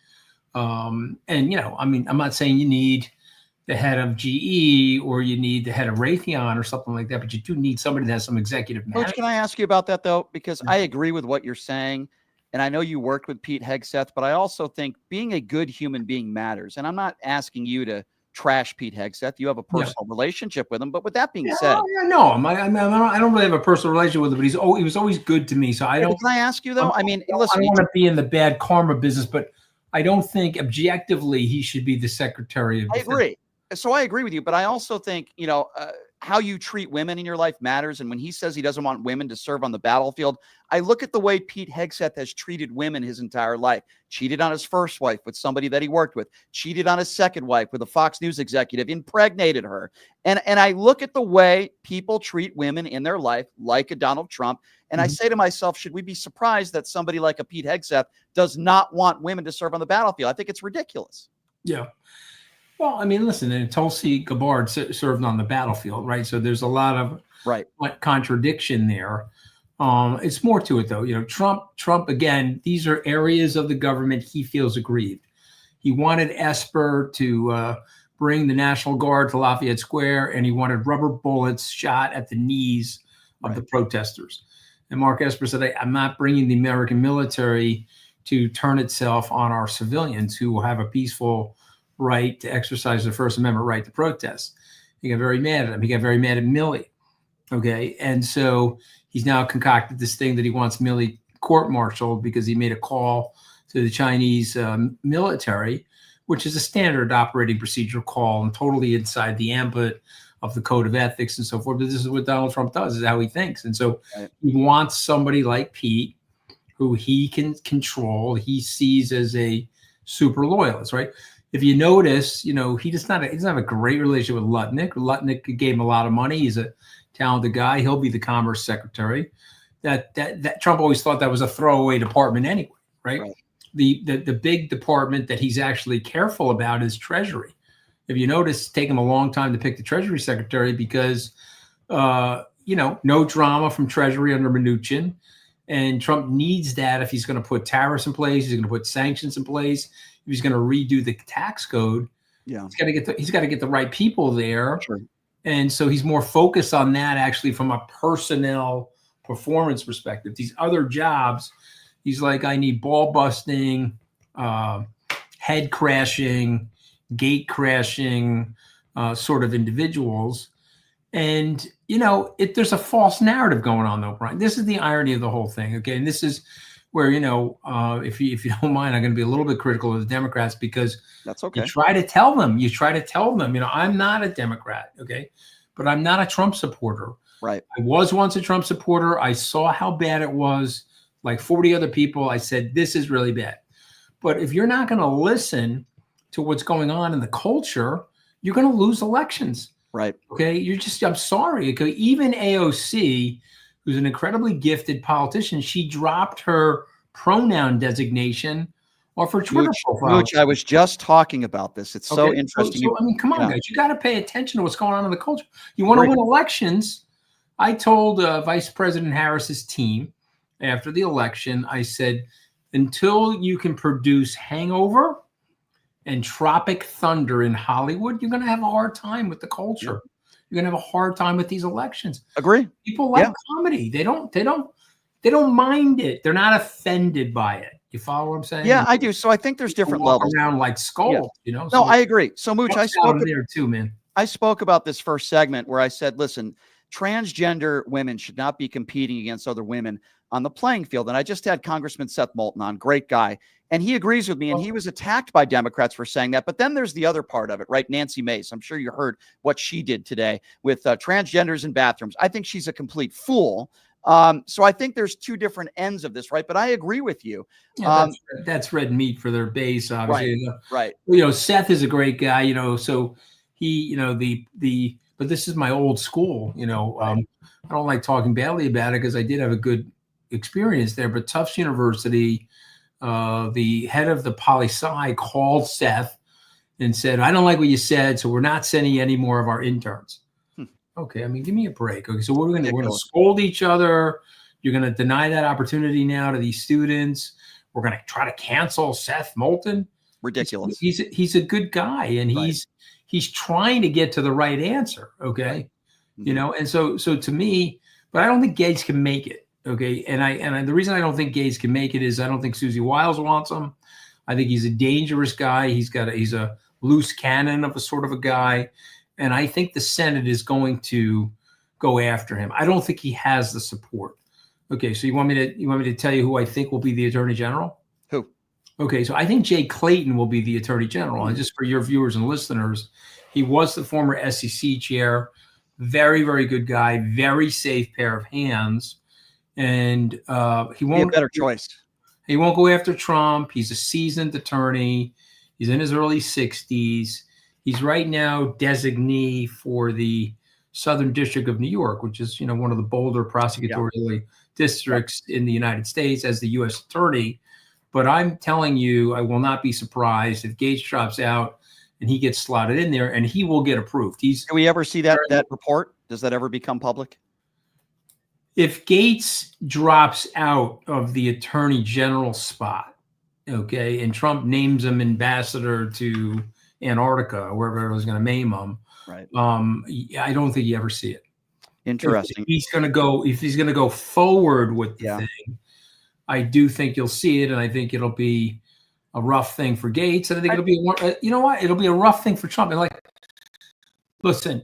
I'm not saying you need the head of GE or you need the head of Raytheon or something like that, but you do need somebody that has some executive management. Coach, can I ask you about that, though? Because I agree with what you're saying. And I know you worked with Pete Hegseth, but I also think being a good human being matters. And I'm not asking you to trash Pete Hegseth. You have a personal relationship with him. But with that being said, I don't really have a personal relationship with him, but he was always good to me. So I don't. Can I ask you though? Listen, I don't want to be in the bad karma business, but I don't think objectively he should be the Secretary of Defense. I agree. So I agree with you, but I also think how you treat women in your life matters. And when he says he doesn't want women to serve on the battlefield, I look at the way Pete Hegseth has treated women his entire life. Cheated on his first wife with somebody that he worked with, cheated on his second wife with a Fox News executive, impregnated her. And I look at the way people treat women in their life, like a Donald Trump. And I say to myself, should we be surprised that somebody like a Pete Hegseth does not want women to serve on the battlefield? I think it's ridiculous. Yeah. Well, listen, and Tulsi Gabbard served on the battlefield, right? So there's a lot of contradiction there. It's more to it, though. Trump, again, these are areas of the government he feels aggrieved. He wanted Esper to bring the National Guard to Lafayette Square, and he wanted rubber bullets shot at the knees of the protesters. And Mark Esper said, I'm not bringing the American military to turn itself on our civilians who will have a peaceful right to exercise the First Amendment right to protest. He got very mad at him. He got very mad at Milley. Okay. And so he's now concocted this thing that he wants Milley court-martialed because he made a call to the Chinese military, which is a standard operating procedure call and totally inside the ambit of the code of ethics and so forth. But this is what Donald Trump does, is how he thinks. And so he wants somebody like Pete, who he can control, he sees as a super loyalist, right? If you notice, he doesn't have a great relationship with Lutnick. Lutnick gave him a lot of money. He's a talented guy. He'll be the Commerce Secretary. That Trump always thought that was a throwaway department anyway, right? The big department that he's actually careful about is Treasury. If you notice, it's taken him a long time to pick the Treasury Secretary because, no drama from Treasury under Mnuchin. And Trump needs that if he's going to put tariffs in place, he's going to put sanctions in place, if he's going to redo the tax code. He's got to get the right people there. And so he's more focused on that actually from a personnel performance perspective. These other jobs, he's like, I need ball busting, head crashing, gate crashing sort of individuals. And, there's a false narrative going on, though, Brian. This is the irony of the whole thing. Okay. And this is where, if you don't mind, I'm going to be a little bit critical of the Democrats, because that's okay. You try to tell them, I'm not a Democrat. Okay. But I'm not a Trump supporter. Right. I was once a Trump supporter. I saw how bad it was. Like 40 other people, I said, this is really bad. But if you're not going to listen to what's going on in the culture, you're going to lose elections. Right. Okay. I'm sorry. Okay? Even AOC, who's an incredibly gifted politician, she dropped her pronoun designation off her Twitter profile. Which I was just talking about this. It's so interesting. So, come on, guys. You got to pay attention to what's going on in the culture. You want to win elections. I told Vice President Harris's team after the election, I said, until you can produce Hangover and Tropic Thunder in Hollywood, you're going to have a hard time with the culture. You're going to have a hard time with these elections. Agree. People like comedy. They don't mind it. They're not offended by it. You follow what I'm saying? Yeah, I do. So I think there's different levels. Around like skulls, No, I agree. So Mooch, I spoke there too, man. I spoke about this first segment where I said, listen, transgender women should not be competing against other women on the playing field. And I just had Congressman Seth Moulton on, great guy. And he agrees with me, and he was attacked by Democrats for saying that. But then there's the other part of it, right? Nancy Mace. I'm sure you heard what she did today with transgenders in bathrooms. I think she's a complete fool. So I think there's two different ends of this, right? But I agree with you. Yeah, that's red meat for their base, obviously. Right. Seth is a great guy, so he, but this is my old school, I don't like talking badly about it because I did have a good experience there, but Tufts University, the head of the poli-sci called Seth and said, I don't like what you said, so we're not sending any more of our interns. Okay, give me a break. Okay, so we're going to scold each other. You're going to deny that opportunity now to these students. We're going to try to cancel Seth Moulton. Ridiculous. He's a good guy, and he's trying to get to the right answer. Okay, and so to me, but I don't think Gaetz can make it. Okay, and the reason I don't think Gaetz can make it is I don't think Susie Wiles wants him. I think he's a dangerous guy. He's a loose cannon of a sort of a guy. And I think the Senate is going to go after him. I don't think he has the support. Okay, so you want me to tell you who I think will be the Attorney General? Who? Okay, so I think Jay Clayton will be the Attorney General. And just for your viewers and listeners, he was the former SEC chair. Very, very good guy. Very safe pair of hands. And he won't be a better choice. He won't go after Trump. He's a seasoned attorney. He's in his early 60s. He's right now designee for the Southern District of New York, which is, one of the bolder prosecutorial districts in the United States as the U.S. attorney. But I'm telling you, I will not be surprised if Gaetz drops out and he gets slotted in there, and he will get approved. Can we ever see that report? Does that ever become public? If Gaetz drops out of the Attorney General spot, okay, and Trump names him ambassador to Antarctica or wherever it was going to name him, right? I don't think you ever see it. Interesting. If he's going to go forward with the thing, I do think you'll see it, and I think it'll be a rough thing for Gaetz, and I think it'll be it'll be a rough thing for Trump. And listen,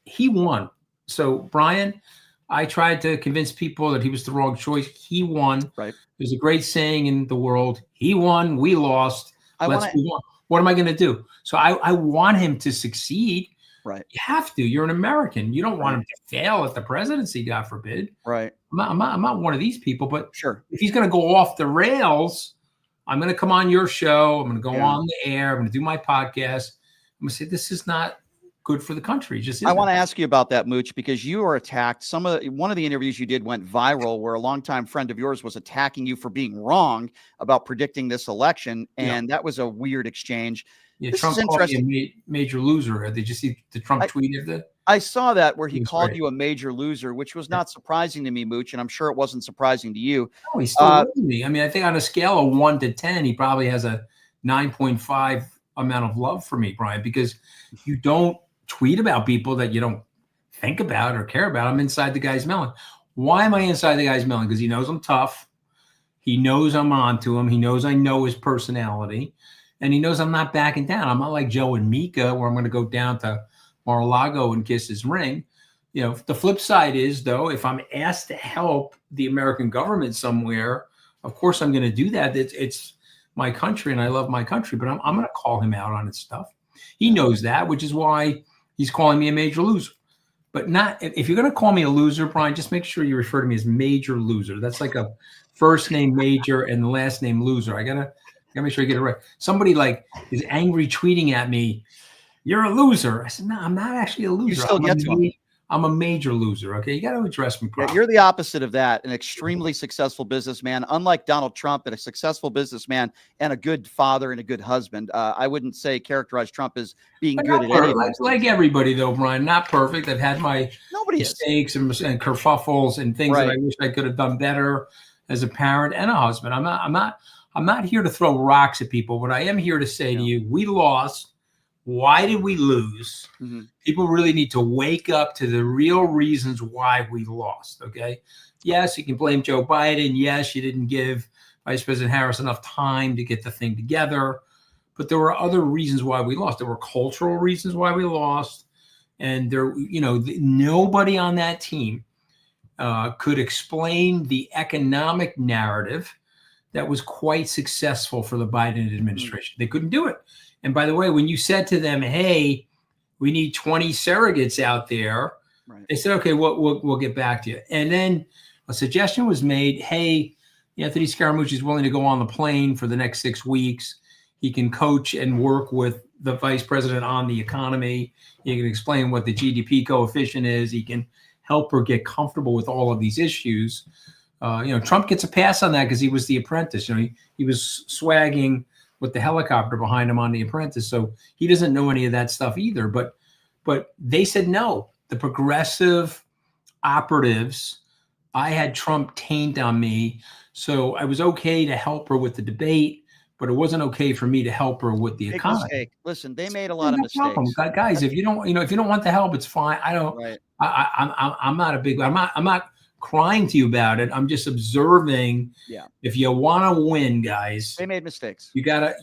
he won. So Brian, I tried to convince people that he was the wrong choice. He won. Right. There's a great saying in the world: he won, we lost. Let's move on. What am I going to do? So I want him to succeed. Right. You have to. You're an American. You don't want him to fail at the presidency, God forbid. Right. I'm not one of these people, but sure. If he's going to go off the rails, I'm going to come on your show. I'm going to go on the air. I'm going to do my podcast. I'm going to say, this is not good for the country. I want to ask you about that, Mooch, because you are attacked. One of the interviews you did went viral where a longtime friend of yours was attacking you for being wrong about predicting this election. And that was a weird exchange. Yeah, Trump called me a major loser. Did you see the Trump tweet of that? I saw that where he called you a major loser, which was not surprising to me, Mooch, and I'm sure it wasn't surprising to you. No, he's still with me. I think on a scale of 1 to 10, he probably has a 9.5 amount of love for me, Brian, because you don't tweet about people that you don't think about or care about. I'm inside the guy's melon. Why am I inside the guy's melon? Because he knows I'm tough. He knows I'm onto him. He knows I know his personality. And he knows I'm not backing down. I'm not like Joe and Mika, where I'm going to go down to Mar-a-Lago and kiss his ring. You know, the flip side is, though, if I'm asked to help the American government somewhere, of course I'm going to do that. It's my country, and I love my country, but I'm going to call him out on his stuff. He knows that, which is why he's calling me a major loser. But not if you're going to call me a loser, Brian, just make sure you refer to me as major loser. That's like a first name major and the last name loser. I gotta make sure I get it right. Somebody like is angry tweeting at me, "You're a loser." I said, "No, I'm not actually a loser. You still get to him. I'm a major loser." Okay, you got to address me properly. Yeah, you're the opposite of that. An extremely successful businessman, unlike Donald Trump, and a successful businessman and a good father and a good husband. I wouldn't say characterize Trump as being good at any. Like everybody, though, Brian, not perfect. I've had my mistakes and kerfuffles and things that I wish I could have done better as a parent and a husband. I'm not here to throw rocks at people, but I am here to say to you, we lost. Why did we lose? Mm-hmm. People really need to wake up to the real reasons why we lost, okay? Yes, you can blame Joe Biden. Yes, you didn't give Vice President Harris enough time to get the thing together. But there were other reasons why we lost. There were cultural reasons why we lost. And there, nobody on that team could explain the economic narrative that was quite successful for the Biden administration. Mm-hmm. They couldn't do it. And by the way, when you said to them, "Hey, we need 20 surrogates out there," they said, "Okay, we'll get back to you." And then a suggestion was made, "Hey, Anthony Scaramucci is willing to go on the plane for the next 6 weeks. He can coach and work with the vice president on the economy. He can explain what the GDP coefficient is. He can help her get comfortable with all of these issues." Trump gets a pass on that because he was the apprentice. He was swagging with the helicopter behind him on The Apprentice. So he doesn't know any of that stuff either. But they said no. The progressive operatives, I had Trump taint on me. So I was okay to help her with the debate, but it wasn't okay for me to help her with the economy. Mistake. Listen, they made a lot of mistakes. Problem. Guys, if you don't want the help, it's fine. I don't. Right. I'm not a big. I'm not crying to you about it. I'm just observing. Yeah. If you want to win, guys, they made mistakes. You gotta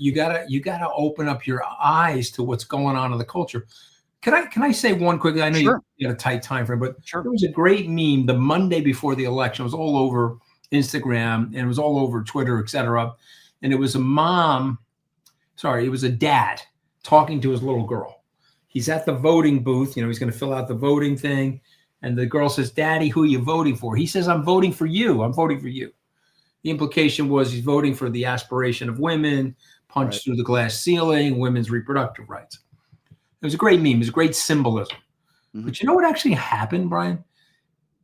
open up your eyes to what's going on in the culture. Can I say one quickly? I know you got a tight time frame, but there was a great meme the Monday before the election. It was all over Instagram and it was all over Twitter, etc. And it was a dad talking to his little girl. He's at the voting booth. He's going to fill out the voting thing. And the girl says, "Daddy, who are you voting for?" He says, "I'm voting for you. I'm voting for you." The implication was he's voting for the aspiration of women, punch through the glass ceiling, women's reproductive rights. It was a great meme. It was a great symbolism. Mm-hmm. But you know what actually happened, Brian?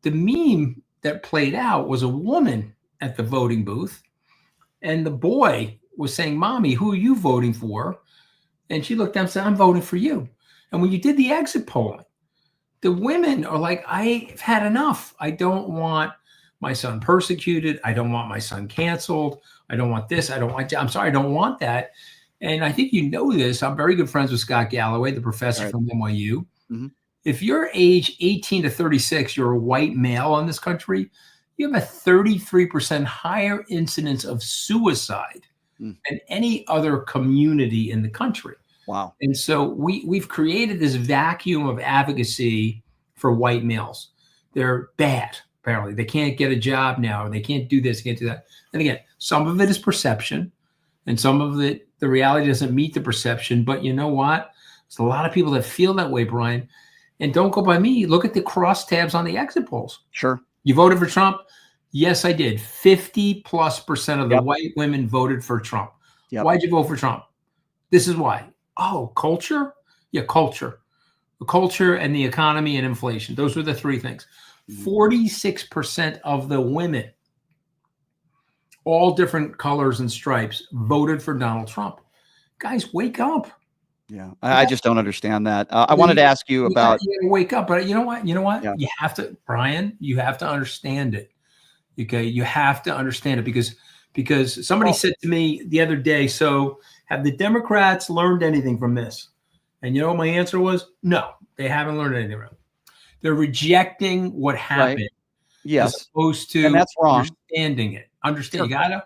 The meme that played out was a woman at the voting booth. And the boy was saying, "Mommy, who are you voting for?" And she looked down and said, "I'm voting for you." And when you did the exit polling, the women are like, "I've had enough. I don't want my son persecuted. I don't want my son canceled. I don't want this. I'm sorry, I don't want that." And I think this. I'm very good friends with Scott Galloway, the professor from NYU. Mm-hmm. If you're age 18 to 36, you're a white male in this country, you have a 33% higher incidence of suicide than any other community in the country. Wow. And so we've created this vacuum of advocacy for white males. They're bad, apparently. They can't get a job now. They can't do this, can't do that. And again, some of it is perception, and some of it, the reality doesn't meet the perception. But you know what? There's a lot of people that feel that way, Brian. And don't go by me. Look at the crosstabs on the exit polls. Sure. You voted for Trump? Yes, I did. 50+% of the white women voted for Trump. Yep. Why'd you vote for Trump? This is why. Oh, culture? Yeah, culture. The culture and the economy and inflation. Those were the three things. 46% of the women, all different colors and stripes, voted for Donald Trump. Guys, wake up. Yeah, I just don't understand that. I wanted to ask you about... Wake up. But you know what? Yeah. You have to, Brian, you have to understand it. Okay? You have to understand it because somebody said to me the other day, "So have the Democrats learned anything from this?" And you know what my answer was? No, they haven't learned anything from it. They're rejecting what happened. Yes. As opposed to and that's wrong. understanding it. Understand. Sure.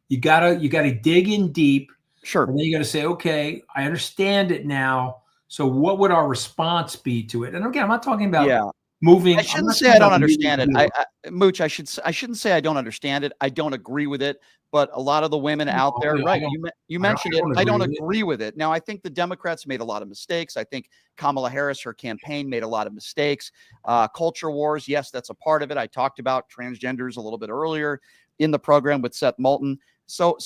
You gotta dig in deep. Sure. And then you got to say, okay, I understand it now. So what would our response be to it? And again, I'm not talking about moving. I shouldn't say I don't understand it. Mooch, I shouldn't say I don't understand it. I don't agree with it. But a lot of the women out there, right? You mentioned it. I don't agree with it. Now, I think the Democrats made a lot of mistakes. I think Kamala Harris, her campaign, made a lot of mistakes. Culture wars, yes, that's a part of it. I talked about transgenders a little bit earlier in the program with Seth Moulton. So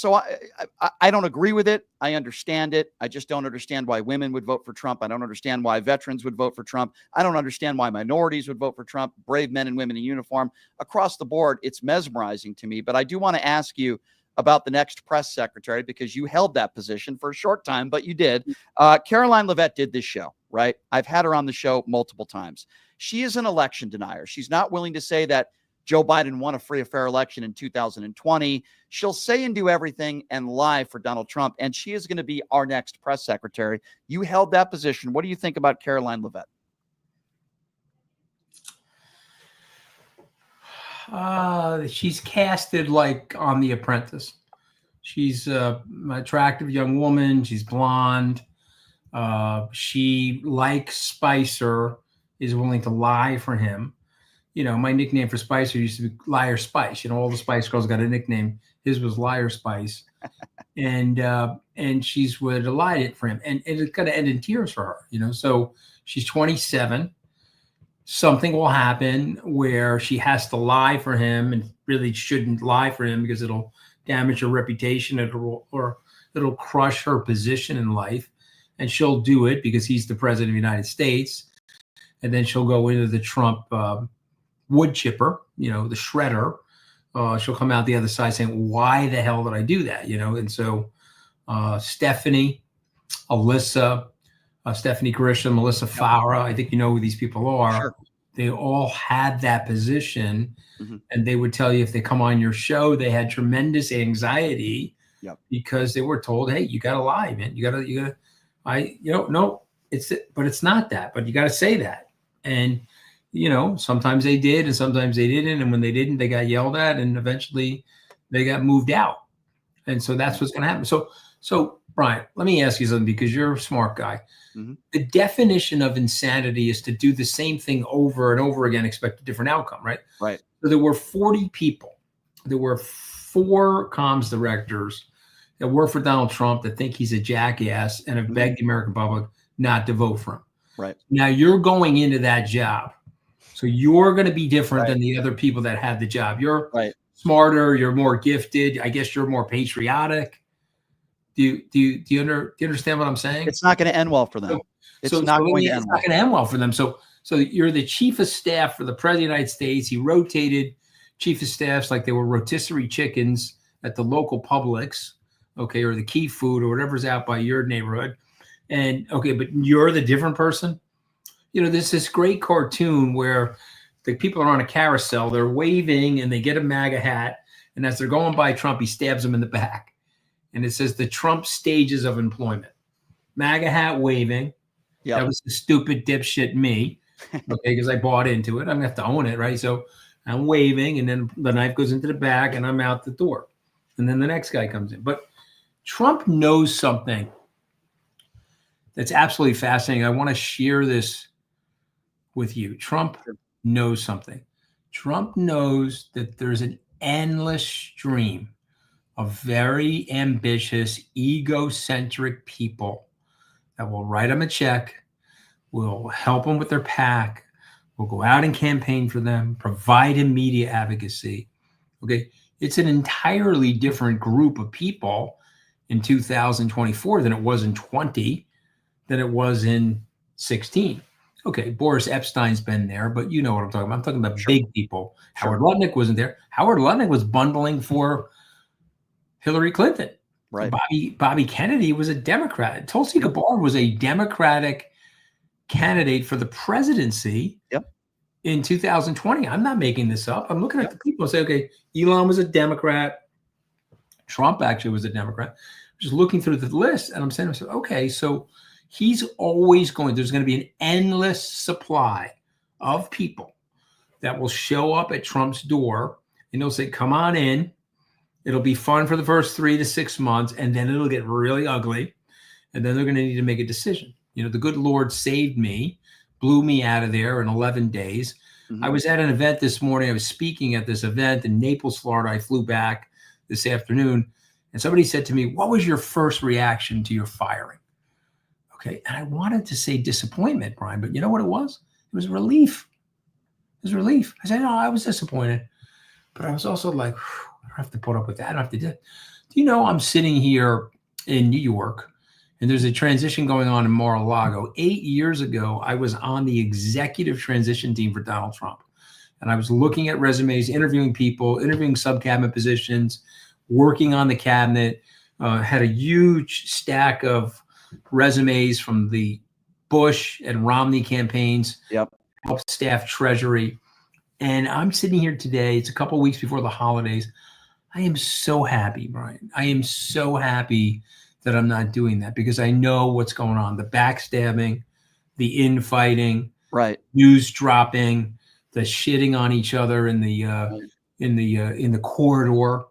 I don't agree with it. I understand it. I just don't understand why women would vote for Trump. I don't understand why veterans would vote for Trump. I don't understand why minorities would vote for Trump. Brave men and women in uniform. Across the board, it's mesmerizing to me. But I do want to ask you about the next press secretary, because you held that position for a short time, but you did. Caroline Leavitt did this show, right? I've had her on the show multiple times. She is an election denier. She's not willing to say that Joe Biden won a free and fair election in 2020. She'll say and do everything and lie for Donald Trump, and she is going to be our next press secretary. You held that position. What do you think about Caroline Leavitt? She's casted like on The Apprentice. She's an attractive young woman. She's blonde. She, like Spicer, is willing to lie for him. You know, my nickname for Spicer used to be Liar Spice. You know, all the Spice Girls got a nickname. His was Liar Spice. And she's would have lied it for him. And it's going to end in tears for her, you know. So she's 27. Something will happen where she has to lie for him, and really shouldn't lie for him because it'll damage her reputation, or it'll crush her position in life. And she'll do it because he's the president of the United States. And then she'll go into the Trump wood chipper, you know, the shredder. She'll come out the other side saying, why the hell did I do that? You know, and so Stephanie, Alyssa, Stephanie Grisham, Melissa Farah, I think you know who these people are. Sure. They all had that position. Mm-hmm. And they would tell you if they come on your show, they had tremendous anxiety because they were told, hey, you got to lie, man. No, but it's not that, but you got to say that. And, you know, sometimes they did and sometimes they didn't. And when they didn't, they got yelled at, and eventually they got moved out. And so that's what's going to happen. So Brian, let me ask you something, because you're a smart guy. Mm-hmm. The definition of insanity is to do the same thing over and over again, expect a different outcome, right? Right. So there were 40 people. There were 4 comms directors that work for Donald Trump that think he's a jackass and have begged the American public not to vote for him. Right. Now you're going into that job. So you're going to be different than the other people that had the job. You're smarter. You're more gifted. I guess you're more patriotic. Do you understand what I'm saying? It's not going to end well for them. It's not going to end well for them. So you're the chief of staff for the president of the United States. He rotated chief of staffs like they were rotisserie chickens at the local Publix, okay, or the Key Food or whatever's out by your neighborhood. And okay, but you're the different person. You know, there's this great cartoon where the people are on a carousel, they're waving, and they get a MAGA hat, and as they're going by Trump, he stabs them in the back. And it says the Trump stages of employment. MAGA hat waving. Yep. That was the stupid dipshit me. Okay, because I bought into it. I'm going to have to own it, right? So I'm waving, and then the knife goes into the back, and I'm out the door. And then the next guy comes in. But Trump knows something that's absolutely fascinating. I want to share this with you. Trump knows something. Trump knows that there's an endless stream of very ambitious, egocentric people that will write him a check, will help him with their PAC, will go out and campaign for them, provide him media advocacy. Okay, it's an entirely different group of people in 2024 than it was in 20, than it was in 16. Okay, Boris Epstein's been there, but you know what I'm talking about. I'm talking about big people. Howard Lutnick wasn't there. Howard Lutnick was bundling for Hillary Clinton. Right. Bobby Kennedy was a Democrat. Tulsi Gabbard was a Democratic candidate for the presidency in 2020. I'm not making this up. I'm looking at the people and say, okay, Elon was a Democrat. Trump actually was a Democrat. I'm just looking through the list, and I'm saying to myself, okay, so he's always there's going to be an endless supply of people that will show up at Trump's door and they'll say, come on in. It'll be fun for the first 3 to 6 months, and then it'll get really ugly. And then they're going to need to make a decision. You know, the good Lord saved me, blew me out of there in 11 days. Mm-hmm. I was at an event this morning. I was speaking at this event in Naples, Florida. I flew back this afternoon, and somebody said to me, what was your first reaction to your firing? Okay. And I wanted to say disappointment, Brian, but you know what it was? It was relief. It was relief. I said, no, I was disappointed, but I was also like, I don't have to put up with that. I don't have to do it. Do you know, I'm sitting here in New York, and there's a transition going on in Mar-a-Lago. 8 years ago, I was on the executive transition team for Donald Trump. And I was looking at resumes, interviewing people, interviewing sub-cabinet positions, working on the cabinet, had a huge stack of resumes from the Bush and Romney campaigns, helped staff Treasury. And I'm sitting here today. It's a couple of weeks before the holidays. I am so happy, Brian. I am so happy that I'm not doing that because I know what's going on. The backstabbing, the infighting, news dropping, the shitting on each other in the corridor.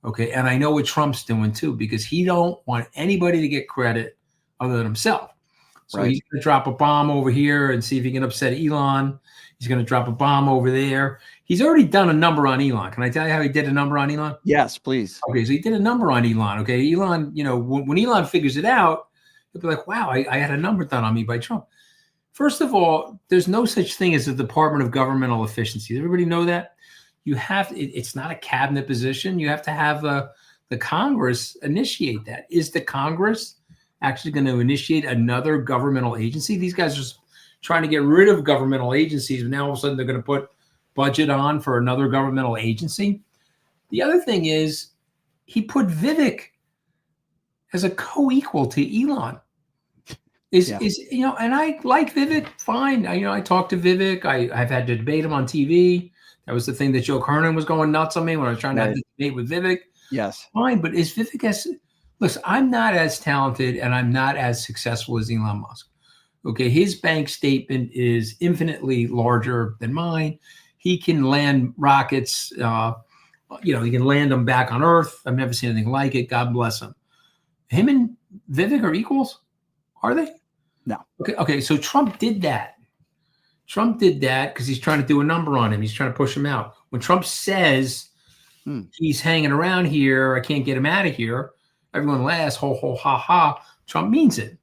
Okay. And I know what Trump's doing too, because he don't want anybody to get credit other than himself. So he's going to drop a bomb over here and see if he can upset Elon. He's going to drop a bomb over there. He's already done a number on Elon. Can I tell you how he did a number on Elon? Yes, please. Okay, so he did a number on Elon. Okay, Elon, you know, when Elon figures it out, he'll be like, wow, I had a number done on me by Trump. First of all, there's no such thing as the Department of Governmental Efficiency. Does everybody know that? You have it's not a cabinet position. You have to have the Congress initiate that. Is the Congress actually going to initiate another governmental agency? These guys are just trying to get rid of governmental agencies, but now all of a sudden they're going to put budget on for another governmental agency. The other thing is he put Vivek as a co-equal to Elon. Is you know, and I like Vivek, fine. I talked to Vivek. I've had to debate him on TV. That was the thing that Joe Kernan was going nuts on me when I was trying to have the debate with Vivek. Yes. Fine, but is Vivek listen, I'm not as talented and I'm not as successful as Elon Musk. Okay, his bank statement is infinitely larger than mine. He can land rockets, he can land them back on Earth. I've never seen anything like it. God bless him. Him and Vivek are equals? Are they? No. Okay, so Trump did that. Trump did that because he's trying to do a number on him. He's trying to push him out. When Trump says he's hanging around here, I can't get him out of here, everyone laughs, ho, ho, ha, ha. Trump means it.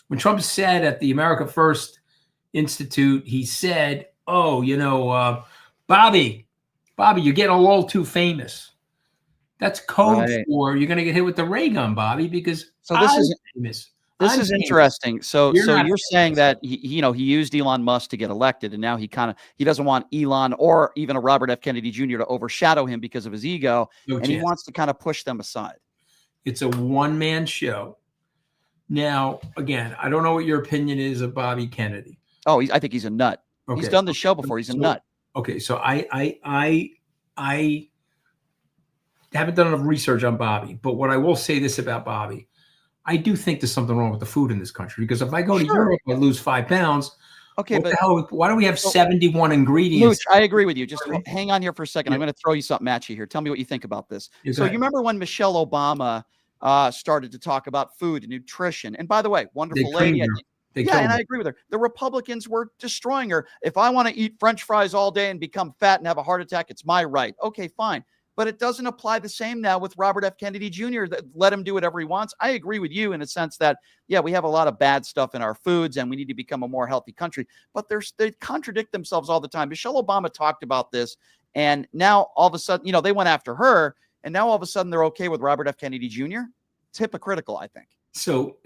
When Trump said at the America First Institute, he said, Bobby, you're getting a little too famous. That's code for you're going to get hit with the ray gun, Bobby, because this is famous. This is interesting. So you're saying that he used Elon Musk to get elected, and now he doesn't want Elon or even a Robert F. Kennedy Jr. to overshadow him because of his ego, he wants to kind of push them aside. It's a one-man show. Now, again, I don't know what your opinion is of Bobby Kennedy. Oh, I think he's a nut. Okay. He's done the show before. He's a nut. Okay, so I haven't done enough research on Bobby, but what I will say this about Bobby, I do think there's something wrong with the food in this country, because if I go to Europe, I lose 5 pounds. Okay, but why do we have 71 ingredients? Luch, I agree with you. Just hang on here for a second. I'm going to throw you something at you here. Tell me what you think about this. So you remember when Michelle Obama started to talk about food and nutrition? And by the way, wonderful lady. And I agree with her. The Republicans were destroying her. If I want to eat French fries all day and become fat and have a heart attack, it's my right. Okay, fine. But it doesn't apply the same now with Robert F. Kennedy Jr. Let him do whatever he wants. I agree with you in a sense that, we have a lot of bad stuff in our foods and we need to become a more healthy country. But they contradict themselves all the time. Michelle Obama talked about this, and now all of a sudden, they went after her, and now all of a sudden they're okay with Robert F. Kennedy Jr. It's hypocritical, I think. So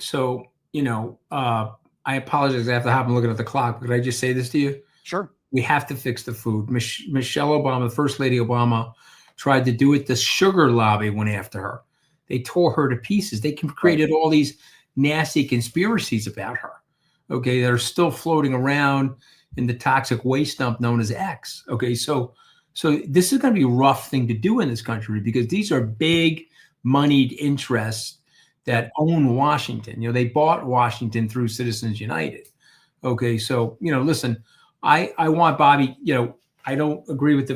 I apologize. I have to hop and look at the clock. But could I just say this to you? Sure. We have to fix the food. Michelle Obama, First Lady Obama, tried to do it. The sugar lobby went after her. They tore her to pieces. They created all these nasty conspiracies about her, okay, that are still floating around in the toxic waste dump known as X. Okay, so this is going to be a rough thing to do in this country, because these are big moneyed interests that own Washington. They bought Washington through Citizens United. Okay, so, listen, I want Bobby, I don't agree with the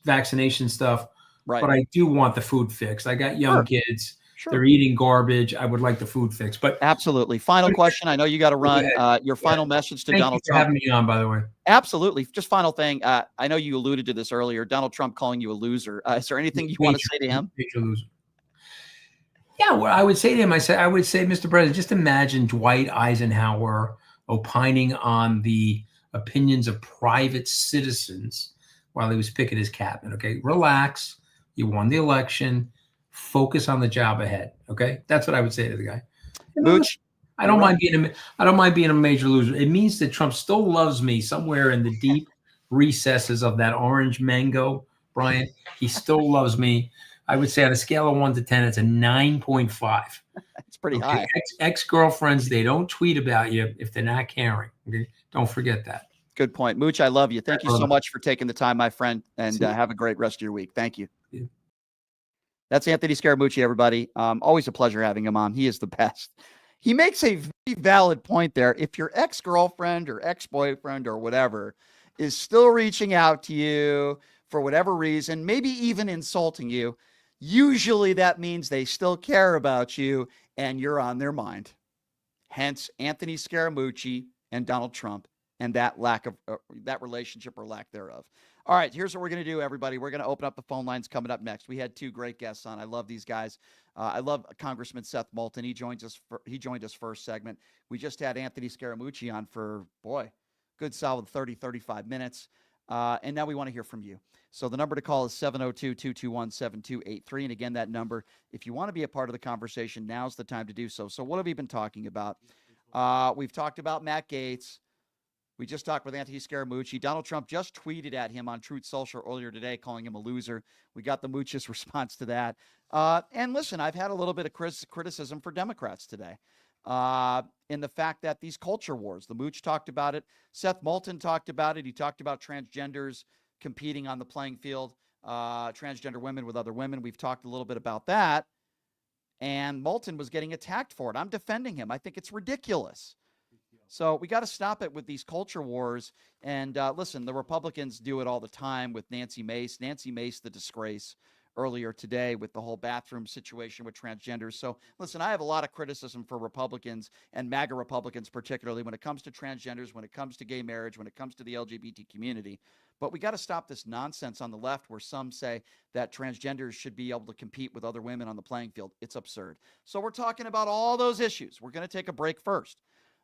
vaccination stuff, Right. but I do want the food fixed. I got young kids. Sure. They're eating garbage. I would like the food fixed. But absolutely. Final question. I know you got to run. Your final message to Thank Donald you for Trump. having me on, by the way. Absolutely. Just final thing. I know you alluded to this earlier. Donald Trump calling you a loser. Is there anything you want to say to him? Major loser. Yeah, what I would say to him, I would say, Mr. President, just imagine Dwight Eisenhower opining on the opinions of private citizens while he was picking his cabinet. Okay, relax. You won the election. Focus on the job ahead. Okay, that's what I would say to the guy. Mooch, I don't mind being a major loser. It means that Trump still loves me somewhere in the deep recesses of that orange mango, Brian. He still loves me. I would say on a scale of 1 to 10, it's a 9.5. It's pretty high. Ex-girlfriends, they don't tweet about you if they're not caring. Okay, don't forget that. Good point. Mooch, I love you. Thank you so much for taking the time, my friend, and have a great rest of your week. Thank you. Yeah. That's Anthony Scaramucci, everybody. Always a pleasure having him on. He is the best. He makes a very valid point there. If your ex-girlfriend or ex-boyfriend or whatever is still reaching out to you for whatever reason, maybe even insulting you, usually that means they still care about you and you're on their mind. Hence, Anthony Scaramucci and Donald Trump and that lack of that relationship or lack thereof. All right, here's what we're going to do, everybody. We're going to open up the phone lines coming up next. We had 2 great guests on. I love these guys. I love Congressman Seth Moulton. He joined us first segment. We just had Anthony Scaramucci on for, good solid 30, 35 minutes. And now we want to hear from you. So the number to call is 702-221-7283. And again, that number, if you want to be a part of the conversation, now's the time to do so. So what have we been talking about? We've talked about Matt Gaetz. We just talked with Anthony Scaramucci. Donald Trump just tweeted at him on Truth Social earlier today, calling him a loser. We got the Mooch's response to that. And listen, I've had a little bit of criticism for Democrats today in the fact that these culture wars, the Mooch talked about it. Seth Moulton talked about it. He talked about transgenders competing on the playing field, transgender women with other women. We've talked a little bit about that. And Moulton was getting attacked for it. I'm defending him. I think it's ridiculous. So we got to stop it with these culture wars. And listen, the Republicans do it all the time with Nancy Mace. Nancy Mace, the disgrace, earlier today with the whole bathroom situation with transgenders. So listen, I have a lot of criticism for Republicans and MAGA Republicans, particularly when it comes to transgenders, when it comes to gay marriage, when it comes to the LGBT community. But we got to stop this nonsense on the left where some say that transgenders should be able to compete with other women on the playing field. It's absurd. So we're talking about all those issues. We're going to take a break first.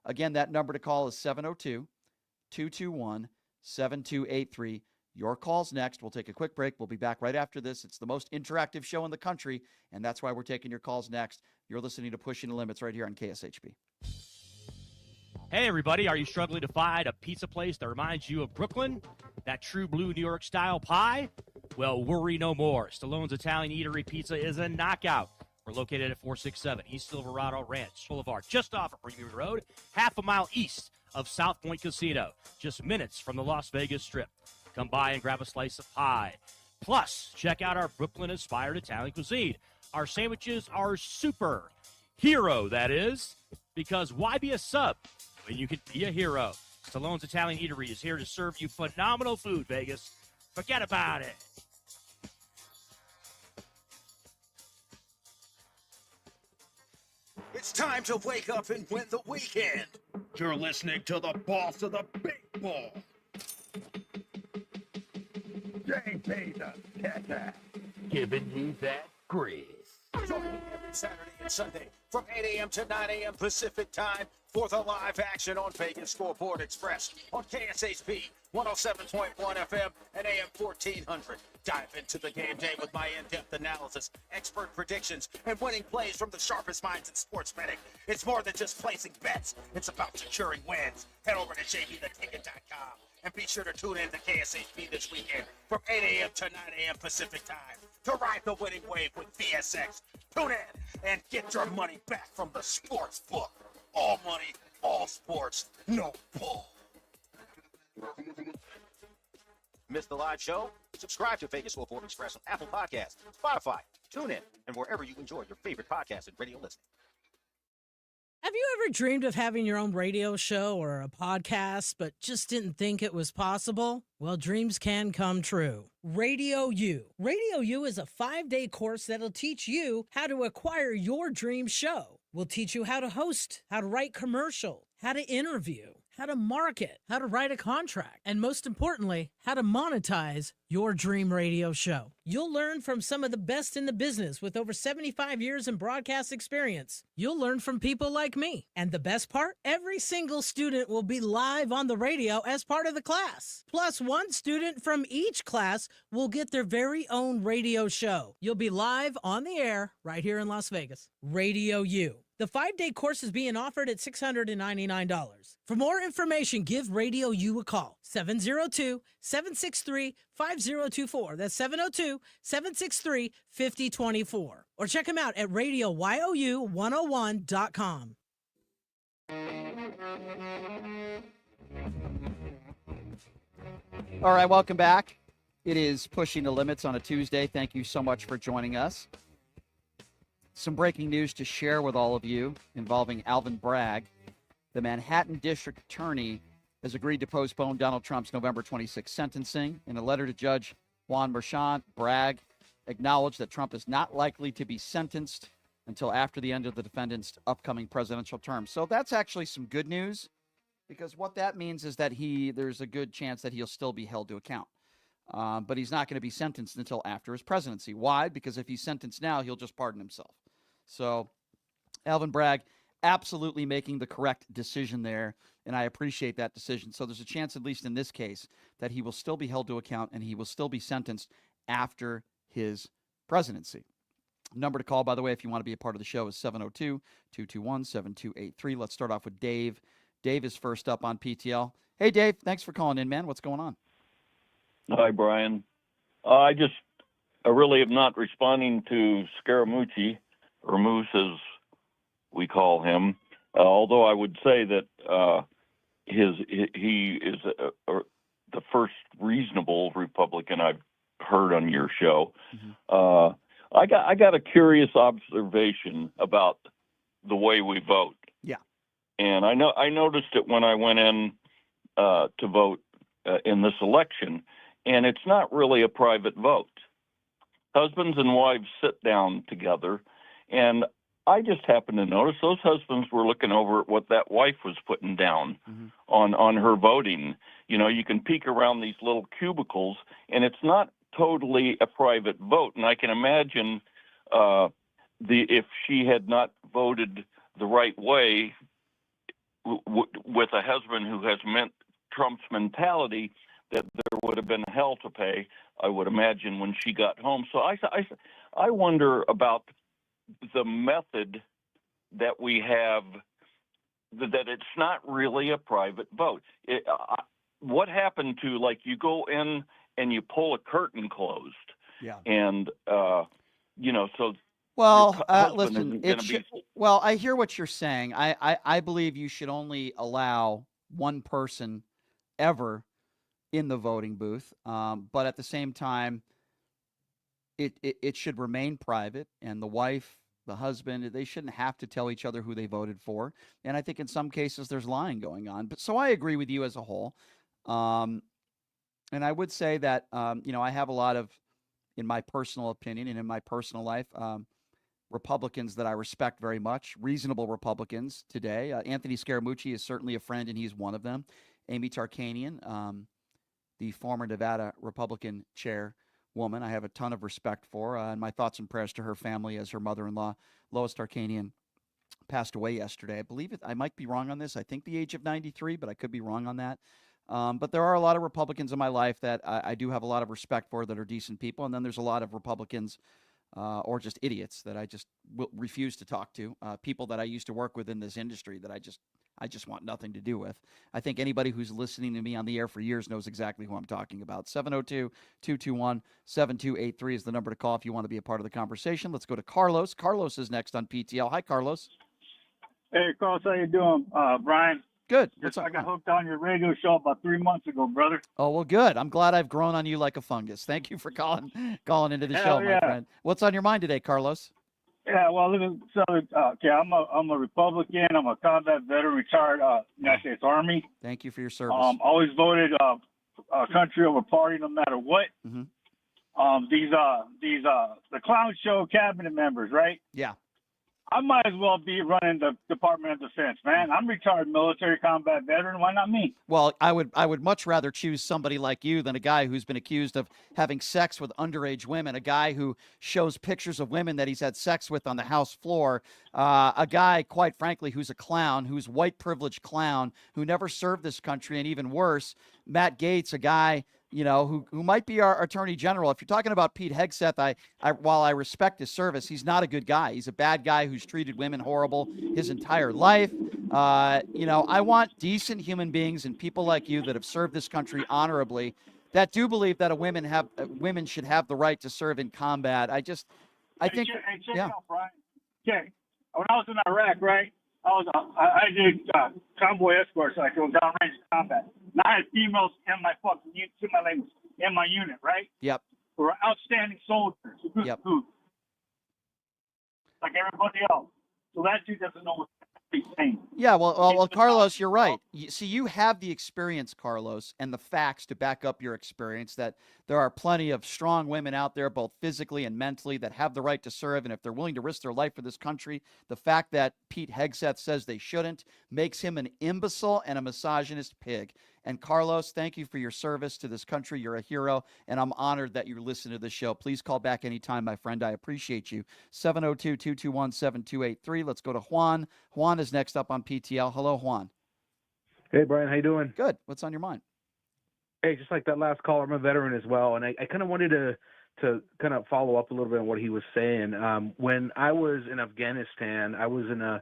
Again, that number to call is 702-221-7283. Your call's next. We'll take a quick break. We'll be back right after this. It's the most interactive show in the country, and that's why we're taking your calls next. You're listening to Pushing the Limits right here on KSHP. Hey, everybody. Are you struggling to find a pizza place that reminds you of Brooklyn? That true blue New York style pie? Well, worry no more. Stallone's Italian Eatery Pizza is a knockout. We're located at 467 East Silverado Ranch Boulevard, just off of Premium Road, half a mile east of South Point Casino, just minutes from the Las Vegas Strip. Come by and grab a slice of pie. Plus, check out our Brooklyn-inspired Italian cuisine. Our sandwiches are super. Hero, that is. Because why be a sub when you can be a hero? Stallone's Italian Eatery is here to serve you phenomenal food, Vegas. Forget about it. It's time to wake up and win the weekend. You're listening to the boss of the big ball. JP the Kicker, giving you that grease. Join me every Saturday and Sunday from 8 a.m. to 9 a.m. Pacific time for the live action on Vegas Scoreboard Express on KSHP 107.1 FM and AM 1400. Dive into the game day with my in-depth analysis, expert predictions, and winning plays from the sharpest minds in sports betting. It's more than just placing bets. It's about securing wins. Head over to jbtheticket.com and be sure to tune in to KSHP this weekend from 8 a.m. to 9 a.m. Pacific time to ride the winning wave with VSX. Tune in and get your money back from the sports book. All money, all sports, no bull. Missed the live show? Subscribe to Vegas Scoreboard Express on Apple Podcasts, Spotify, TuneIn, and wherever you enjoy your favorite podcasts and radio listening. Have you ever dreamed of having your own radio show or a podcast, but just didn't think it was possible? Well, dreams can come true. Radio U. Radio U is a 5-day course that'll teach you how to acquire your dream show. We'll teach you how to host, how to write commercial, how to interview, how to market, how to write a contract, and most importantly, how to monetize your dream radio show. You'll learn from some of the best in the business with over 75 years in broadcast experience. You'll learn from people like me. And the best part? Every single student will be live on the radio as part of the class. Plus, one student from each class will get their very own radio show. You'll be live on the air right here in Las Vegas. Radio U. The 5-day course is being offered at $699. For more information, give Radio U a call. 702-763-5024. That's 702-763-5024. Or check them out at radioyou101.com. All right, welcome back. It is Pushing the Limits on a Tuesday. Thank you so much for joining us. Some breaking news to share with all of you involving Alvin Bragg. The Manhattan District Attorney has agreed to postpone Donald Trump's November 26th sentencing. In a letter to Judge Juan Merchan, Bragg acknowledged that Trump is not likely to be sentenced until after the end of the defendant's upcoming presidential term. So that's actually some good news, because what that means is that there's a good chance that he'll still be held to account. But he's not going to be sentenced until after his presidency. Why? Because if he's sentenced now, he'll just pardon himself. So Alvin Bragg absolutely making the correct decision there, and I appreciate that decision. So there's a chance, at least in this case, that he will still be held to account and he will still be sentenced after his presidency. Number to call, by the way, if you want to be a part of the show, is 702-221-7283. Let's start off with Dave. Dave is first up on PTL. Hey, Dave, thanks for calling in, man. What's going on? Hi, Brian. I really am not responding to Scaramucci, or Moose as we call him, although I would say that he is the first reasonable Republican I've heard on your show. Mm-hmm. I got a curious observation about the way we vote. Yeah. And I noticed it when I went in to vote in this election, and it's not really a private vote. Husbands and wives sit down together, and I just happened to notice those husbands were looking over at what that wife was putting down mm-hmm. on her voting. You know, you can peek around these little cubicles, and it's not totally a private vote. And I can imagine if she had not voted the right way with a husband who has Trump's mentality, that there would have been hell to pay, I would imagine, when she got home. So I wonder about the method that we have, that it's not really a private vote. What happened to, like, you go in and you pull a curtain closed? Yeah. And, so. Well, listen, well, I hear what you're saying. I believe you should only allow one person ever in the voting booth. But at the same time, it should remain private, and the wife, the husband, they shouldn't have to tell each other who they voted for. And I think in some cases there's lying going on. But so I agree with you as a whole. And I would say that, I have a lot of, in my personal opinion and in my personal life, Republicans that I respect very much, reasonable Republicans today. Anthony Scaramucci is certainly a friend, and he's one of them. Amy Tarkanian, the former Nevada Republican chairwoman, I have a ton of respect for, and my thoughts and prayers to her family as her mother-in-law, Lois Tarkanian, passed away yesterday. I believe I might be wrong on this. I think the age of 93, but I could be wrong on that. But there are a lot of Republicans in my life that I do have a lot of respect for, that are decent people. And then there's a lot of Republicans or just idiots that I just refuse to talk to, people that I used to work with in this industry that I just want nothing to do with. I think anybody who's listening to me on the air for years knows exactly who I'm talking about. 702-221-7283 is the number to call if you want to be a part of the conversation. Let's go to Carlos. Carlos is next on PTL. Hi, Carlos. Hey, Carlos, how you doing? Brian? Good. I got hooked on your radio show about 3 months ago, brother. Oh, well, good. I'm glad I've grown on you like a fungus. Thank you for calling into the show, my friend. What's on your mind today, Carlos? Yeah, well, okay, I'm a Republican. I'm a combat veteran, retired United States Army. Thank you for your service. Always voted country over party, no matter what. Mm-hmm. The clown show cabinet members, right? Yeah. I might as well be running the Department of Defense, man. I'm retired military combat veteran. Why not me? Well, I would much rather choose somebody like you than a guy who's been accused of having sex with underage women, a guy who shows pictures of women that he's had sex with on the House floor, a guy, quite frankly, who's a clown, who's white privileged clown, who never served this country, and even worse, Matt Gaetz, a guy who might be our attorney general. If you're talking about Pete Hegseth, while I respect his service, he's not a good guy. He's a bad guy who's treated women horrible his entire life. I want decent human beings and people like you that have served this country honorably, that do believe that women should have the right to serve in combat. I think, check out, Brian. Okay, when I was in Iraq, right? I did convoy escorts, like it was downrange combat. And I had females in my in my unit, right? Yep. Who were outstanding soldiers. Yep. Like everybody else. So that dude doesn't know what he's saying. Yeah, well, Carlos, you're right. You have the experience, Carlos, and the facts to back up your experience that there are plenty of strong women out there, both physically and mentally, that have the right to serve. And if they're willing to risk their life for this country, the fact that Pete Hegseth says they shouldn't makes him an imbecile and a misogynist pig. And Carlos, thank you for your service to this country. You're a hero, and I'm honored that you listen to the show. Please call back anytime, my friend. I appreciate you. 702-221-7283. Let's go to Juan. Juan is next up on PTL. Hello, Juan. Hey, Brian. How you doing? Good. What's on your mind? Hey, just like that last caller, I'm a veteran as well, and I kind of wanted to kind of follow up a little bit on what he was saying. When I was in Afghanistan, I was in a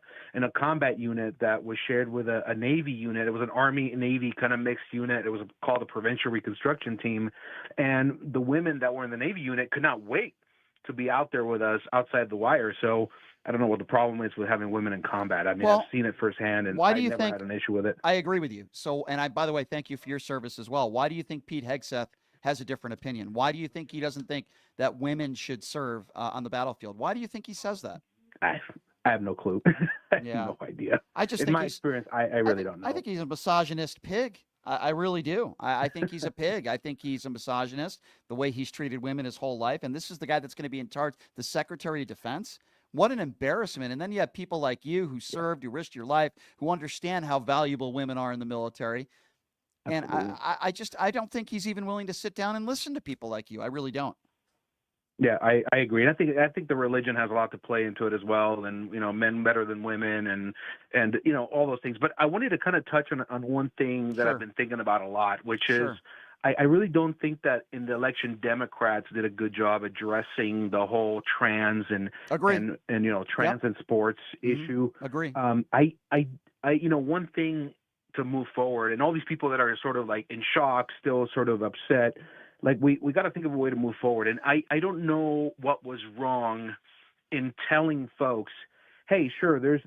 combat unit that was shared with a Navy unit. It was an Army-Navy kind of mixed unit. It was called a Provincial Reconstruction Team, and the women that were in the Navy unit could not wait to be out there with us outside the wire. So I don't know what the problem is with having women in combat. I mean, I've seen it firsthand, and I never had an issue with it. I agree with you. So, and by the way, thank you for your service as well. Why do you think Pete Hegseth has a different opinion? Why do you think he doesn't think that women should serve on the battlefield? Why do you think he says that? I have no clue. I have no idea. I just in think my experience, I really don't know. I think he's a misogynist pig. I really do. I think he's a pig. I think he's a misogynist, the way he's treated women his whole life. And this is the guy that's going to be in charge, the Secretary of Defense. What an embarrassment. And then you have people like you who served, who risked your life, who understand how valuable women are in the military. And I don't think he's even willing to sit down and listen to people like you. I really don't. Yeah, I agree. And I think the religion has a lot to play into it as well. And, men better than women and all those things. But I wanted to kind of touch on one thing that I've been thinking about a lot, which is I really don't think that in the election Democrats did a good job addressing the whole trans and trans and sports issue. Agree. One thing to move forward, and all these people that are sort of like in shock, still sort of upset, like we got to think of a way to move forward. And I don't know what was wrong in telling folks, hey, sure, this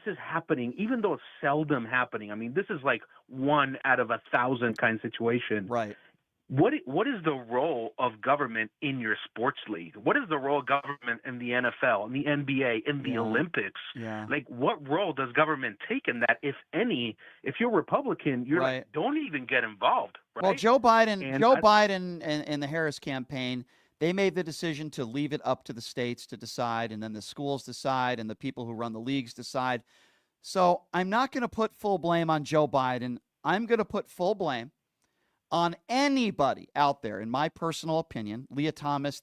is happening, even though it's seldom happening. I mean, this is like 1 out of 1,000 kind of situation. Right. What is the role of government in your sports league? What is the role of government in the NFL, in the NBA, in the Olympics? Yeah. Like, what role does government take in that, if any? If you're Republican, you're like, don't even get involved. Right? Well, Joe Biden and the Harris campaign, they made the decision to leave it up to the states to decide, and then the schools decide, and the people who run the leagues decide. So I'm not going to put full blame on Joe Biden. I'm going to put full blame on anybody out there, in my personal opinion, Leah Thomas,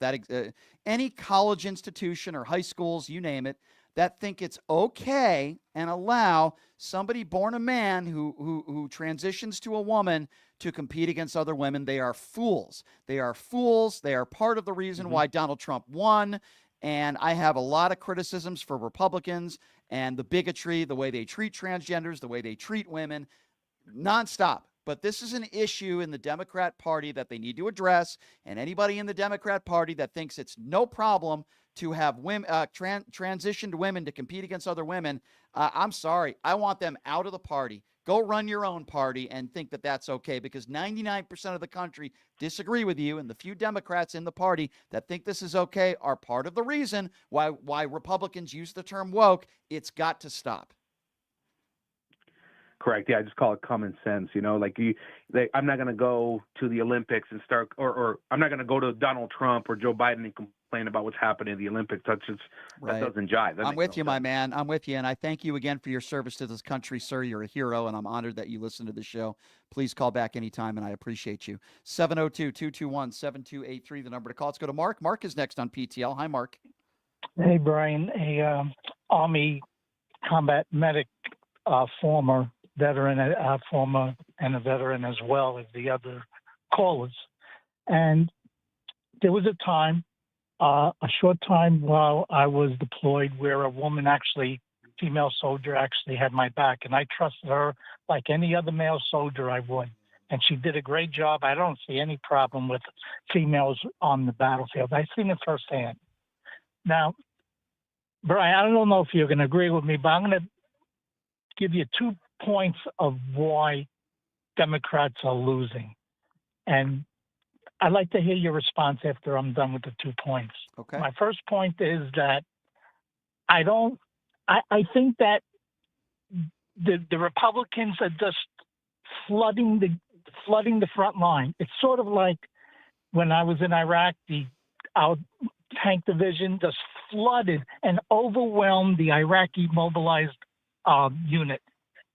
any college institution or high schools, you name it, that think it's okay and allow somebody born a man who transitions to a woman to compete against other women. They are fools. They are fools. They are part of the reason why Donald Trump won. And I have a lot of criticisms for Republicans and the bigotry, the way they treat transgenders, the way they treat women, nonstop. But this is an issue in the Democrat Party that they need to address. And anybody in the Democrat Party that thinks it's no problem to have women, transitioned women to compete against other women, I'm sorry. I want them out of the party. Go run your own party and think that that's okay, because 99% of the country disagree with you, and the few Democrats in the party that think this is okay are part of the reason why Republicans use the term woke. It's got to stop. Correct. Yeah, I just call it common sense. I'm not going to go to the Olympics and start, or I'm not going to go to Donald Trump or Joe Biden and complain about what's happening in the Olympics. That doesn't jive. I'm with you, my man. I'm with you, and I thank you again for your service to this country, sir. You're a hero, and I'm honored that you listen to the show. Please call back anytime, and I appreciate you. 702-221-7283, the number to call. Let's go to Mark. Mark is next on PTL. Hi, Mark. Hey, Brian, a Army combat medic, former veteran, former and a veteran as well as the other callers. And there was a time, a short time while I was deployed, where a woman female soldier actually had my back, and I trusted her like any other male soldier I would. And she did a great job. I don't see any problem with females on the battlefield. I've seen it firsthand. Now, Brian, I don't know if you're going to agree with me, but I'm going to give you 2 points of why Democrats are losing. And I'd like to hear your response after I'm done with the 2 points. Okay. My first point is that I think that the Republicans are just flooding the front line. It's sort of like when I was in Iraq, our tank division just flooded and overwhelmed the Iraqi mobilized unit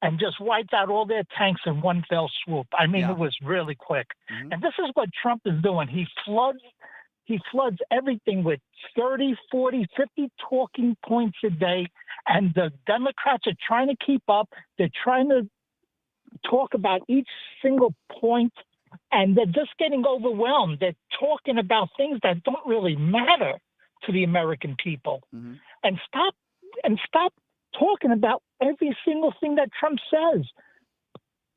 and just wiped out all their tanks in one fell swoop. I mean, It was really quick. Mm-hmm. And this is what Trump is doing. He floods everything with 30, 40, 50 talking points a day, and the Democrats are trying to keep up. They're trying to talk about each single point, and they're just getting overwhelmed. They're talking about things that don't really matter to the American people. Mm-hmm. And stop talking about every single thing that Trump says.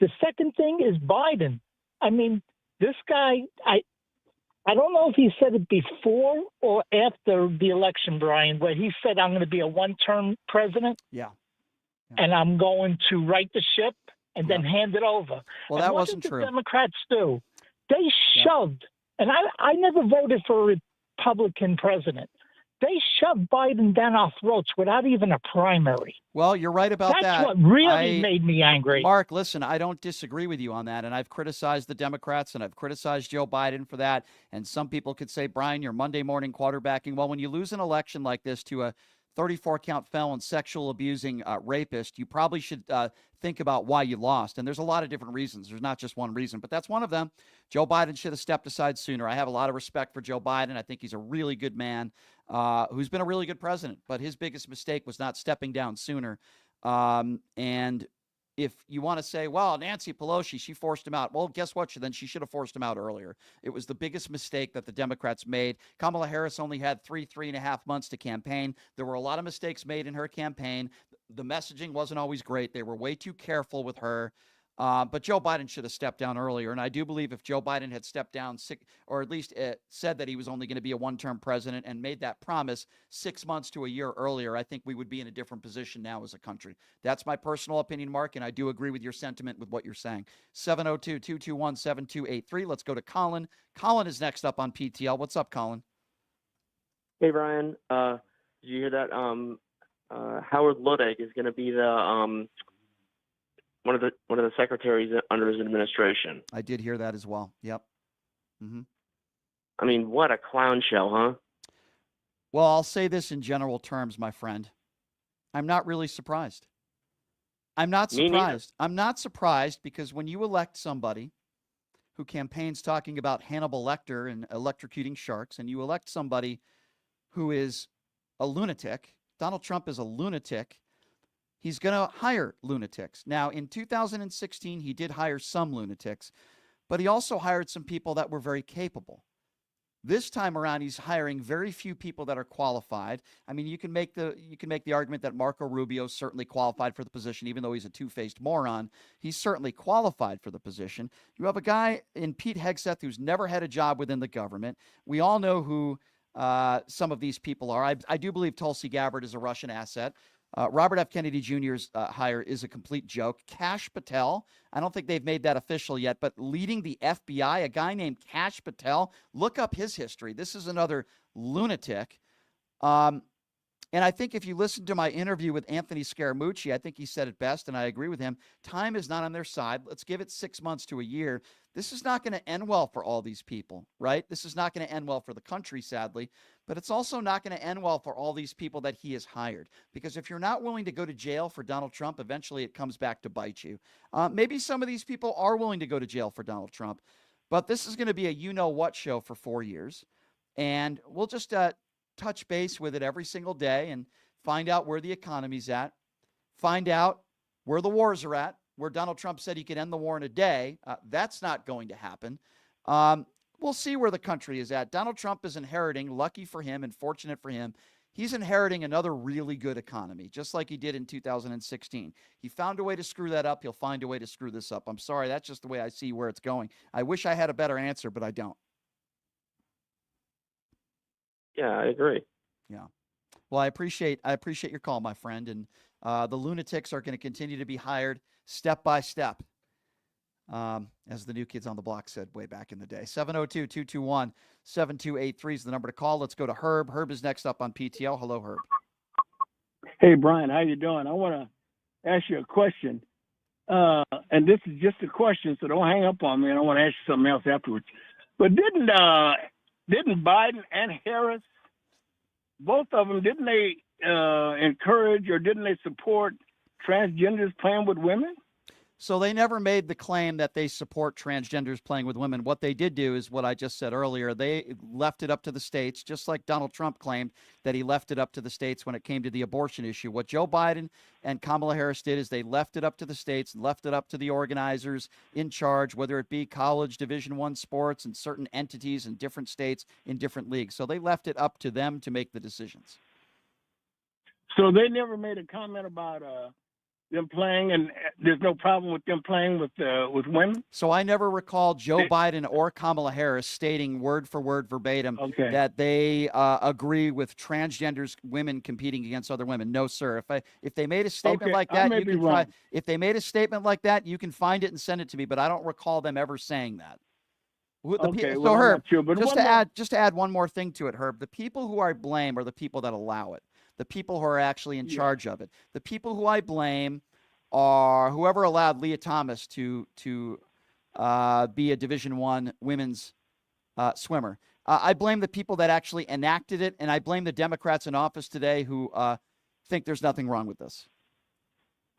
The second thing is Biden. I mean, this guy, I don't know if he said it before or after the election, Brian, where he said, I'm going to be a one-term president. Yeah. And I'm going to right the ship and then hand it over. Well, and that what wasn't did the true. Democrats do? They shoved, and I never voted for a Republican president. They shoved Biden down our throats without even a primary. Well, you're right about that. That's what really made me angry. Mark, listen, I don't disagree with you on that, and I've criticized the Democrats, and I've criticized Joe Biden for that, and some people could say, Brian, you're Monday morning quarterbacking. Well, when you lose an election like this to a 34-count felon, sexual abusing rapist, you probably should think about why you lost. And there's a lot of different reasons. There's not just one reason, but that's one of them. Joe Biden should have stepped aside sooner. I have a lot of respect for Joe Biden. I think he's a really good man who's been a really good president, but his biggest mistake was not stepping down sooner. And if you want to say, well, Nancy Pelosi, she forced him out. Well, guess what? Then she should have forced him out earlier. It was the biggest mistake that the Democrats made. Kamala Harris only had 3.5 months to campaign. There were a lot of mistakes made in her campaign. The messaging wasn't always great. They were way too careful with her. But Joe Biden should have stepped down earlier. And I do believe if Joe Biden had stepped down, or at least said that he was only going to be a one-term president and made that promise 6 months to a year earlier, I think we would be in a different position now as a country. That's my personal opinion, Mark, and I do agree with your sentiment with what you're saying. 702-221-7283. Let's go to Colin. Colin is next up on PTL. What's up, Colin? Hey, Brian. Did you hear that? Howard Luttig is going to be the one of the secretaries under his administration. I did hear that as well. Yep. Mm-hmm. I mean, what a clown show, huh? Well, I'll say this in general terms, my friend. I'm not really surprised. I'm not surprised. I'm not surprised because when you elect somebody who campaigns talking about Hannibal Lecter and electrocuting sharks, and you elect somebody who is a lunatic, Donald Trump is a lunatic, he's going to hire lunatics. Now, in 2016, he did hire some lunatics, but he also hired some people that were very capable. This time around, he's hiring very few people that are qualified. I mean, you can make the argument that Marco Rubio certainly qualified for the position, even though he's a two-faced moron. He's certainly qualified for the position. You have a guy in Pete Hegseth who's never had a job within the government. We all know who some of these people are. I do believe Tulsi Gabbard is a Russian asset. Robert F. Kennedy Jr.'s hire is a complete joke. Kash Patel, I don't think they've made that official yet, but leading the FBI, a guy named Kash Patel, look up his history. This is another lunatic. And I think if you listen to my interview with Anthony Scaramucci, I think he said it best, and I agree with him. Time is not on their side. Let's give it 6 months to a year. This is not going to end well for all these people, right? This is not going to end well for the country, sadly, but it's also not going to end well for all these people that he has hired. Because if you're not willing to go to jail for Donald Trump, eventually it comes back to bite you. Maybe some of these people are willing to go to jail for Donald Trump, but this is going to be a you-know-what show for 4 years. And we'll just touch base with it every single day and find out where the economy's at, find out where the wars are at, where Donald Trump said he could end the war in a day. That's not going to happen. We'll see where the country is at. Donald Trump is inheriting, lucky for him and fortunate for him, he's inheriting another really good economy, just like he did in 2016. He found a way to screw that up. He'll find a way to screw this up. I'm sorry. That's just the way I see where it's going. I wish I had a better answer, but I don't. Yeah, I agree. Yeah. Well, I appreciate your call, my friend. And the lunatics are going to continue to be hired step by step, as the new kids on the block said way back in the day. 702-221-7283 is the number to call. Let's go to Herb. Herb is next up on PTL. Hello, Herb. Hey, Brian, how you doing? I want to ask you a question. And this is just a question, so don't hang up on me, and I want to ask you something else afterwards. But didn't Biden and Harris, both of them, didn't they encourage or didn't they support transgenders playing with women? So they never made the claim that they support transgenders playing with women. What they did do is what I just said earlier. They left it up to the states, just like Donald Trump claimed that he left it up to the states when it came to the abortion issue. What Joe Biden and Kamala Harris did is they left it up to the states, left it up to the organizers in charge, whether it be college Division I sports and certain entities in different states in different leagues. So they left it up to them to make the decisions. So they never made a comment about them playing, and there's no problem with them playing with women? So I never recall Joe Biden or Kamala Harris stating word for word verbatim that they agree with transgenders, women competing against other women. No, sir. If they made a statement like that, you can try. If they made a statement like that, you can find it and send it to me. But I don't recall them ever saying that. So Herb, just to add one more thing to it, Herb, the people who I blame are the people that allow it. The people who are actually in charge of it. The people who I blame are whoever allowed Leah Thomas to be a Division I women's swimmer. I blame the people that actually enacted it, and I blame the Democrats in office today who think there's nothing wrong with this.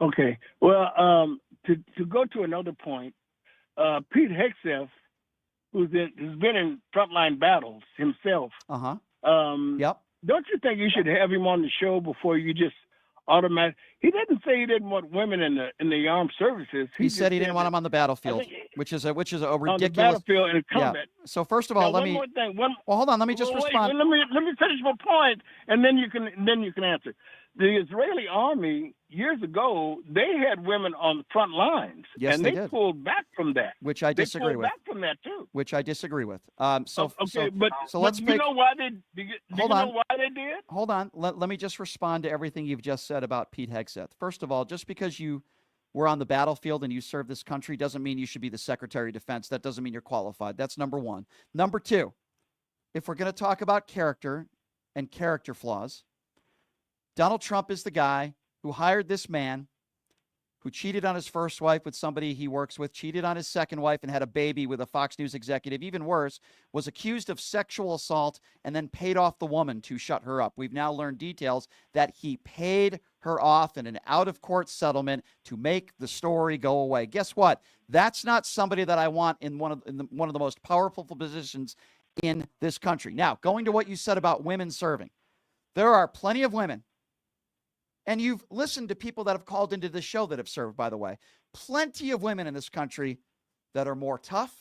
Okay. Well, to go to another point, Pete Hegseth, who's been in frontline battles himself. Yep. Don't you think you should have him on the show before you just automatic? He didn't say he didn't want women in the armed services. He said he didn't want them on the battlefield, which is a ridiculous. On the battlefield in combat. Yeah. So first of all, one more thing. Well, hold on. Let me just respond. Let me finish my point, and then you can answer. The Israeli army years ago, they had women on the front lines, yes, and they did. Pulled back from that. Which I disagree with. They pulled back from that too. Which I disagree with. So let's pick. You know why they? Do you know why they did? Hold on. Let me just respond to everything you've just said about Pete Hegseth. First of all, just because you were on the battlefield and you served this country doesn't mean you should be the Secretary of Defense. That doesn't mean you're qualified. That's number one. Number two, if we're going to talk about character and character flaws, Donald Trump is the guy who hired this man who cheated on his first wife with somebody he works with, cheated on his second wife and had a baby with a Fox News executive. Even worse, was accused of sexual assault and then paid off the woman to shut her up. We've now learned details that he paid her off in an out-of-court settlement to make the story go away. Guess what? That's not somebody that I want in one of the most powerful positions in this country. Now, going to what you said about women serving, there are plenty of women. And you've listened to people that have called into this show that have served, by the way. Plenty of women in this country that are more tough,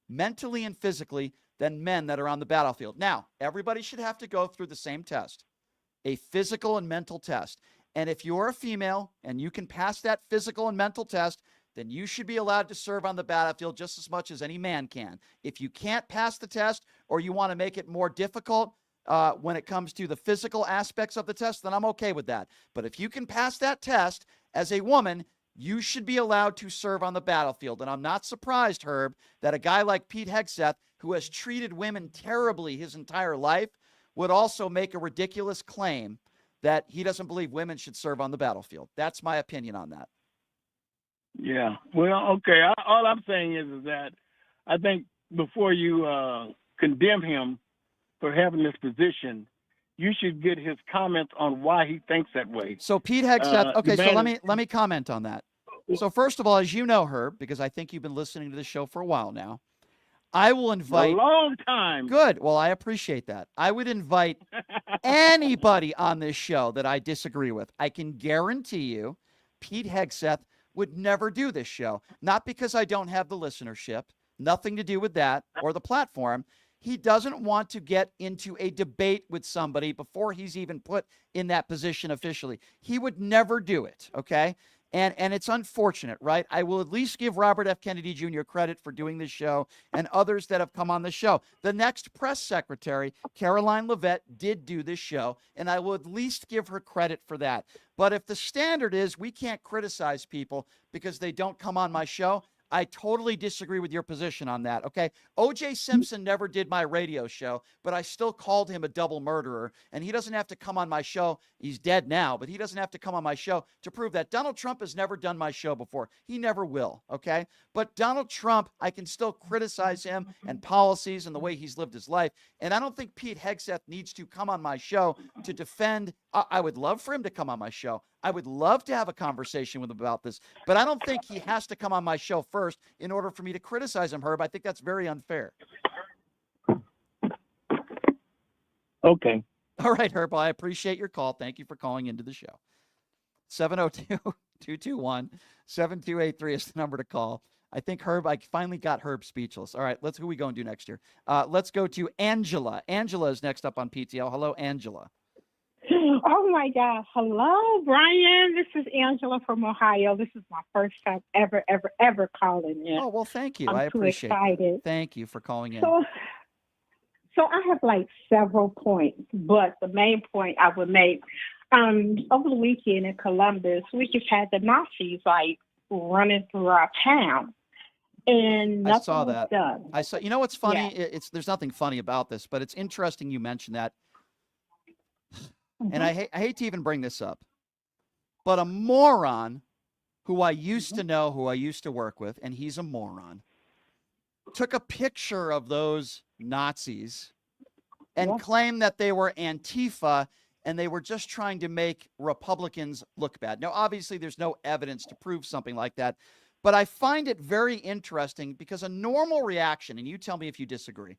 mentally and physically, than men that are on the battlefield. Now, everybody should have to go through the same test, a physical and mental test. And if you're a female and you can pass that physical and mental test, then you should be allowed to serve on the battlefield just as much as any man can. If you can't pass the test or you want to make it more difficult, when it comes to the physical aspects of the test, then I'm okay with that. But if you can pass that test as a woman, you should be allowed to serve on the battlefield. And I'm not surprised, Herb, that a guy like Pete Hegseth, who has treated women terribly his entire life, would also make a ridiculous claim that he doesn't believe women should serve on the battlefield. That's my opinion on that. Yeah. Well, okay. All I'm saying is that I think before you condemn him for having this position, you should get his comments on why he thinks that way. So Pete Hegseth, okay, so let me comment on that. So first of all, as you know, Herb, because I think you've been listening to the show for a while now, I will invite a long time. Good. Well, I appreciate that. I would invite anybody on this show that I disagree with. I can guarantee you Pete Hegseth would never do this show. Not because I don't have the listenership, nothing to do with that or the platform. He doesn't want to get into a debate with somebody before he's even put in that position officially. He would never do it, okay? And it's unfortunate, right? I will at least give Robert F. Kennedy Jr. credit for doing this show and others that have come on the show. The next press secretary, Caroline Levitt, did do this show, and I will at least give her credit for that. But if the standard is we can't criticize people because they don't come on my show, I totally disagree with your position on that, okay? O.J. Simpson never did my radio show, but I still called him a double murderer, and he doesn't have to come on my show. He's dead now, but he doesn't have to come on my show to prove that. Donald Trump has never done my show before. He never will, okay? But Donald Trump, I can still criticize him and policies and the way he's lived his life, and I don't think Pete Hegseth needs to come on my show to defend. I would love for him to come on my show. I would love to have a conversation with him about this, but I don't think he has to come on my show first in order for me to criticize him, Herb. I think that's very unfair. Okay. All right, Herb. I appreciate your call. Thank you for calling into the show. 702-221-7283 is the number to call. I think Herb, I finally got Herb speechless. All right, who are we going to do next here? Let's go to Angela. Angela is next up on PTL. Hello, Angela. Oh, my God. Hello, Brian. This is Angela from Ohio. This is my first time ever calling in. Oh, well, thank you. I'm I appreciate it. Thank you for calling in. So I have like several points, but the main point I would make, over the weekend in Columbus, we just had the Nazis like running through our town. And nothing I saw that. was done. I saw. You know what's funny? Yeah. There's nothing funny about this, but it's interesting you mentioned that. And I hate to even bring this up, but a moron who I used to know, who I used to work with, and he's a moron, took a picture of those Nazis and claimed that they were Antifa and they were just trying to make Republicans look bad. Now, obviously, there's no evidence to prove something like that, but I find it very interesting because a normal reaction, and you tell me if you disagree,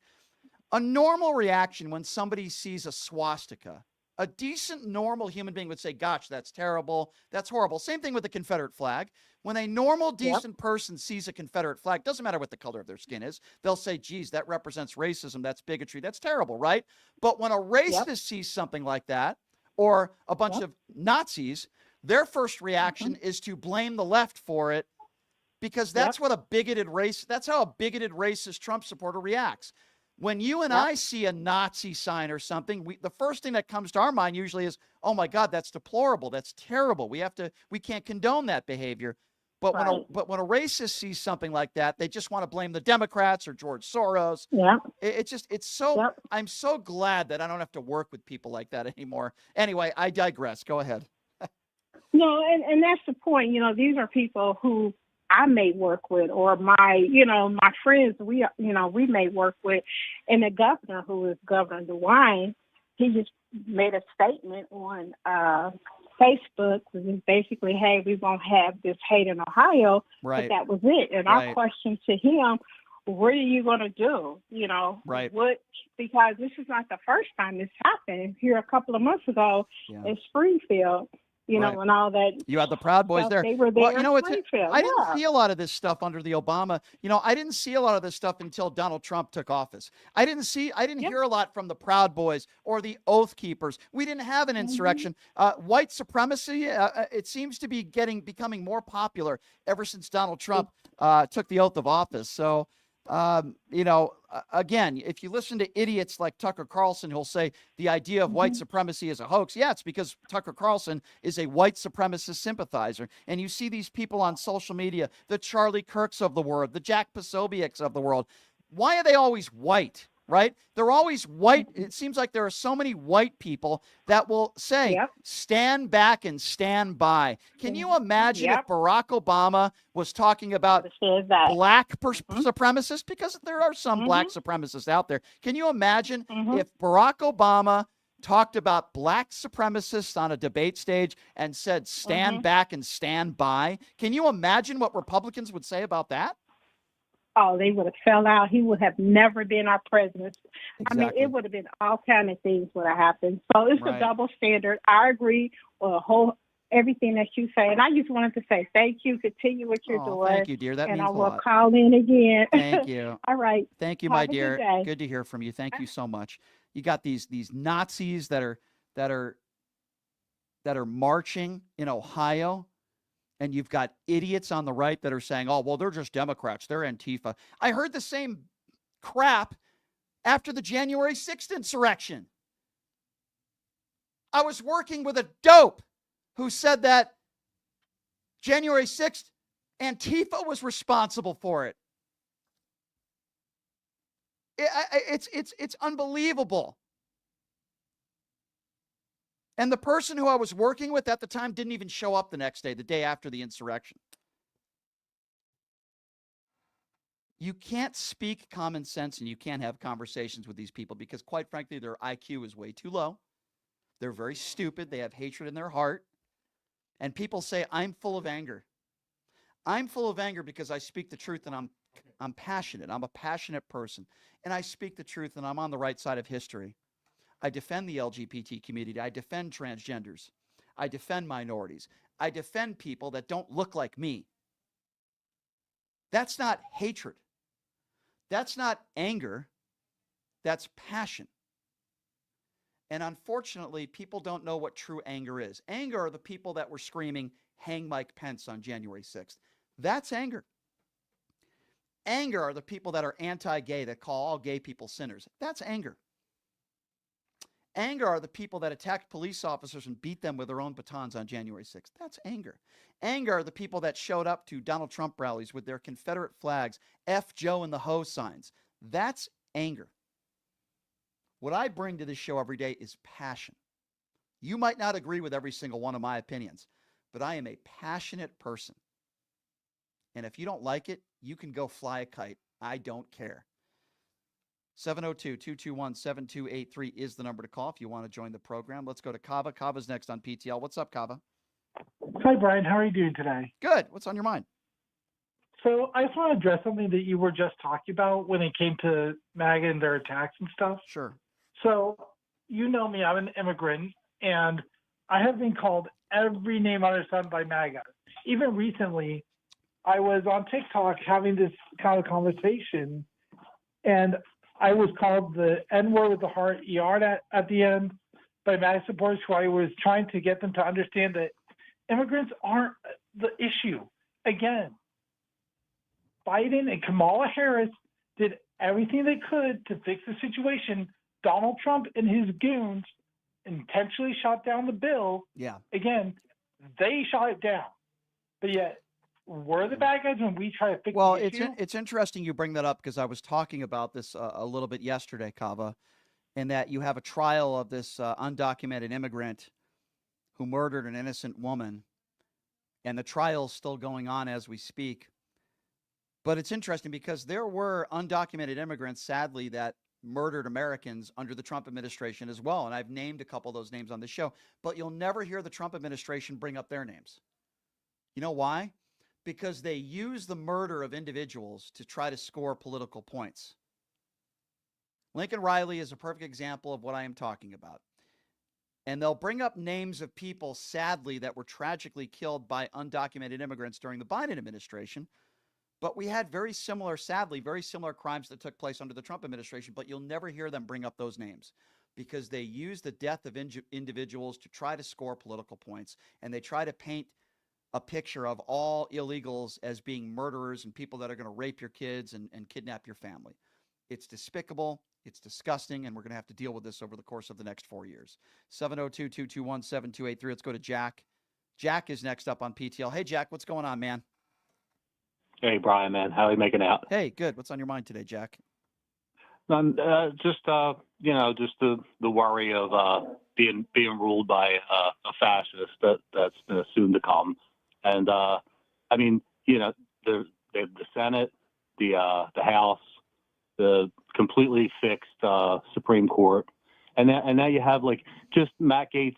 a normal reaction when somebody sees a swastika, a decent, normal human being would say, gosh, that's terrible. That's horrible. Same thing with the Confederate flag. When a normal, decent person sees a Confederate flag, doesn't matter what the color of their skin is, they'll say, geez, that represents racism. That's bigotry. That's terrible, right? But when a racist sees something like that, or a bunch of Nazis, their first reaction is to blame the left for it because that's what a bigoted race, that's how a bigoted racist Trump supporter reacts. When you and I see a Nazi sign or something, the first thing that comes to our mind usually is, oh my God, that's deplorable. That's terrible. We can't condone that behavior. But when a racist sees something like that, they just want to blame the Democrats or George Soros. Yeah. I'm so glad that I don't have to work with people like that anymore. Anyway, I digress. Go ahead. No, and that's the point. You know, these are people who I may work with, or my friends we may work with. And the governor, who is Governor DeWine, he just made a statement on Facebook, which is basically, hey, we won't have this hate in Ohio. Right. But that was it. And our question to him, what are you going to do? You know, because this is not the first time this happened. Here a couple of months ago in Springfield, and all that. You had the Proud Boys there. They were there. Well, I didn't see a lot of this stuff under the Obama. I didn't see a lot of this stuff until Donald Trump took office. I didn't hear a lot from the Proud Boys or the Oath Keepers. We didn't have an insurrection. White supremacy, it seems to be becoming more popular ever since Donald Trump took the oath of office. So Again, if you listen to idiots like Tucker Carlson, he'll say the idea of white supremacy is a hoax. Yeah, it's because Tucker Carlson is a white supremacist sympathizer. And you see these people on social media, the Charlie Kirks of the world, the Jack Posobiec's of the world. Why are they always white? Right? They're always white. It seems like there are so many white people that will say, stand back and stand by. Can you imagine if Barack Obama was talking about black supremacists? Because there are some black supremacists out there. Can you imagine if Barack Obama talked about black supremacists on a debate stage and said, stand back and stand by? Can you imagine what Republicans would say about that? Oh, they would have fell out. He would have never been our president. Exactly. I mean, it would have been all kind of things would have happened. So it's a double standard. I agree with everything that you say. And I just wanted to say thank you. Continue what you're doing. Thank you, dear. That means a lot. And I will call in again. Thank you. All right. Thank you, Have my a good dear. day. Good to hear from you. Thank you so much. You got these Nazis that are marching in Ohio. And you've got idiots on the right that are saying, oh, well, they're just Democrats. They're Antifa. I heard the same crap after the January 6th insurrection. I was working with a dope who said that January 6th, Antifa was responsible for it. It's unbelievable. And the person who I was working with at the time didn't even show up the next day, the day after the insurrection. You can't speak common sense and you can't have conversations with these people because, quite frankly, their IQ is way too low. They're very stupid. They have hatred in their heart. And people say, I'm full of anger. I'm full of anger because I speak the truth and I'm passionate. I'm a passionate person. And I speak the truth and I'm on the right side of history. I defend the LGBT community. I defend transgenders. I defend minorities. I defend people that don't look like me. That's not hatred. That's not anger. That's passion. And unfortunately, people don't know what true anger is. Anger are the people that were screaming, hang Mike Pence on January 6th. That's anger. Anger are the people that are anti-gay, that call all gay people sinners. That's anger. Anger are the people that attacked police officers and beat them with their own batons on January 6th. That's anger. Anger are the people that showed up to Donald Trump rallies with their Confederate flags, F Joe and the Ho signs. That's anger. What I bring to this show every day is passion. You might not agree with every single one of my opinions, but I am a passionate person. And if you don't like it, you can go fly a kite. I don't care. 702-221-7283 is the number to call if you want to join the program. Let's go to Kava. Kava's next on PTL. What's up, Kava? Hi, Brian. How are you doing today? Good. What's on your mind? So I just want to address something that you were just talking about when it came to MAGA and their attacks and stuff. Sure. So you know me. I'm an immigrant, and I have been called every name under the sun by MAGA. Even recently, I was on TikTok having this kind of conversation, and I was called the N-word with the hard ER at the end by MAGA supporters who I was trying to get them to understand that immigrants aren't the issue. Again, Biden and Kamala Harris did everything they could to fix the situation. Donald Trump and his goons intentionally shot down the bill. Yeah. Again, they shot it down. But yet, we're the bad guys when we try to fix Well, the issue. it's interesting you bring that up because I was talking about this a little bit yesterday, Kava, in that you have a trial of this undocumented immigrant who murdered an innocent woman, and the trial's still going on as we speak. But it's interesting because there were undocumented immigrants, sadly, that murdered Americans under the Trump administration as well. And I've named a couple of those names on the show, but you'll never hear the Trump administration bring up their names. You know why? Because they use the murder of individuals to try to score political points. Lincoln Riley is a perfect example of what I am talking about. And they'll bring up names of people, sadly, that were tragically killed by undocumented immigrants during the Biden administration. But we had very similar crimes that took place under the Trump administration, but you'll never hear them bring up those names because they use the death of individuals to try to score political points. And they try to paint a picture of all illegals as being murderers and people that are going to rape your kids and kidnap your family. It's despicable. It's disgusting, and we're going to have to deal with this over the course of the next 4 years. 702-221-7283. Let's go to Jack. Jack is next up on PTL. Hey, Jack, what's going on, man? Hey, Brian, man. How are you making out? Hey, good. What's on your mind today, Jack? Just the worry of being ruled by a fascist that's soon to come. And, I mean, the Senate, the House, the completely fixed Supreme Court. And now you have, like, just Matt Gaetz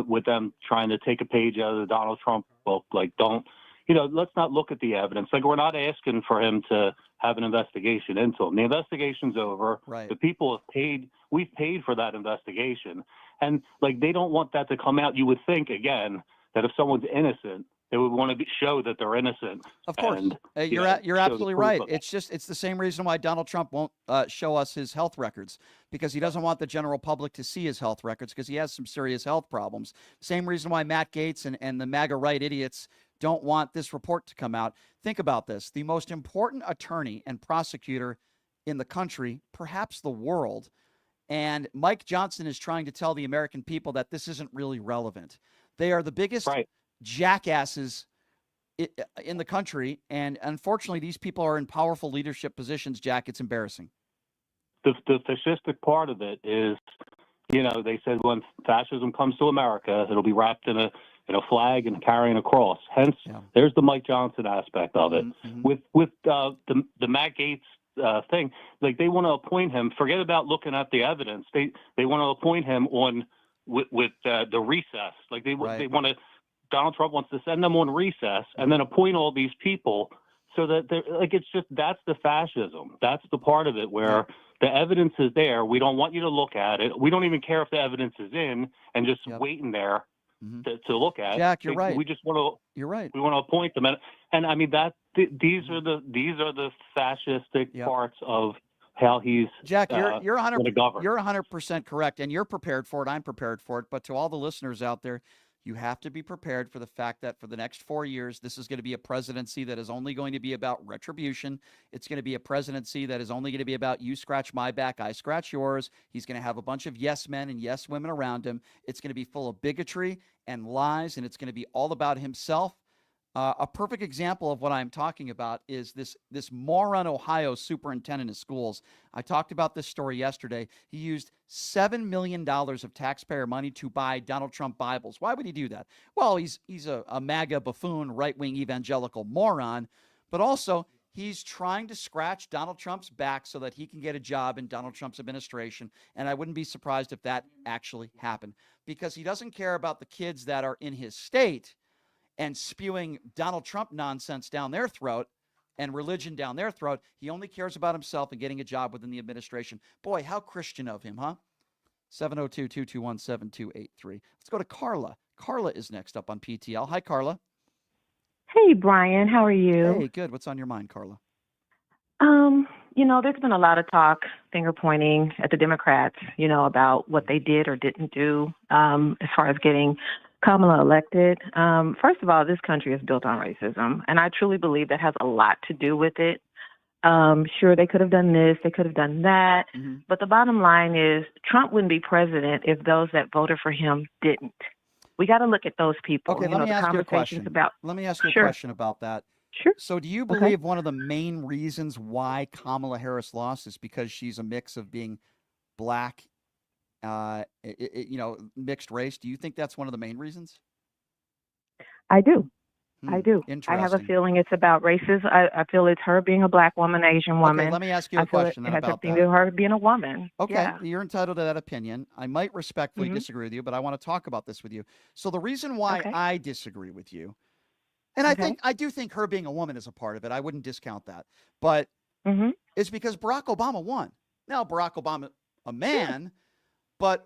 with them trying to take a page out of the Donald Trump book. Like, let's not look at the evidence. Like, we're not asking for him to have an investigation into him. The investigation's over. Right. The people have paid. We've paid for that investigation. And, like, they don't want that to come out. You would think, again, that if someone's innocent, they would want to show that they're innocent. Of course. And, You're absolutely right. It's the same reason why Donald Trump won't show us his health records, because he doesn't want the general public to see his health records because he has some serious health problems. Same reason why Matt Gaetz and the MAGA right idiots don't want this report to come out. Think about this. The most important attorney and prosecutor in the country, perhaps the world, and Mike Johnson is trying to tell the American people that this isn't really relevant. They are the biggest jackasses in the country, and unfortunately, these people are in powerful leadership positions, Jack. It's embarrassing. The fascistic part of it is, they said when fascism comes to America, it'll be wrapped in a flag and carrying a cross. Hence, there's the Mike Johnson aspect of it. Mm-hmm. With the Matt Gaetz thing, like, they want to appoint him. Forget about looking at the evidence. They want to appoint him with the recess. Like, they want to. Donald Trump wants to send them on recess and then appoint all these people so that that's the fascism. That's the part of it where the evidence is there. We don't want you to look at it. We don't even care if the evidence is in and just waiting there to look at. Jack, you're right. We just want to. You're right. We want to appoint them, and I mean these are the fascistic parts of how he's Jack, you're 100%. You're 100% correct, and you're prepared for it. I'm prepared for it. But to all the listeners out there, you have to be prepared for the fact that for the next 4 years, this is going to be a presidency that is only going to be about retribution. It's going to be a presidency that is only going to be about you scratch my back, I scratch yours. He's going to have a bunch of yes men and yes women around him. It's going to be full of bigotry and lies, and it's going to be all about himself. A perfect example of what I'm talking about is this moron Ohio superintendent of schools. I talked about this story yesterday. He used $7 million of taxpayer money to buy Donald Trump Bibles. Why would he do that? Well, he's a MAGA buffoon, right-wing evangelical moron, but also he's trying to scratch Donald Trump's back so that he can get a job in Donald Trump's administration, and I wouldn't be surprised if that actually happened, because he doesn't care about the kids that are in his state and spewing Donald Trump nonsense down their throat and religion down their throat. He only cares about himself and getting a job within the administration. Boy, how Christian of him, huh? 702-221-7283. Let's go to Carla. Carla is next up on PTL. Hi, Carla. Hey, Brian. How are you? Hey, good. What's on your mind, Carla? There's been a lot of talk, finger pointing at the Democrats, about what they did or didn't do as far as getting Kamala elected. First of all, this country is built on racism, and I truly believe that has a lot to do with it. Sure, they could have done this, they could have done that, but the bottom line is Trump wouldn't be president if those that voted for him didn't. We got to look at those people. Okay, let me ask you a question. Let me ask you a question about that. Sure. So do you believe one of the main reasons why Kamala Harris lost is because she's a mix of being black, mixed race? Do you think that's one of the main reasons? I do. I do. Interesting. I have a feeling it's about racism. I feel it's her being a black woman, Asian woman. Okay, let me ask you a question it has about something that. to do with her being a woman. Okay, Yeah. you're entitled to that opinion. I might respectfully Mhm. disagree with you, but I want to talk about this with you. So the reason why Okay. I disagree with you, and I do think her being a woman is a part of it. I wouldn't discount that, but it's because Barack Obama won. Now Barack Obama, a man, but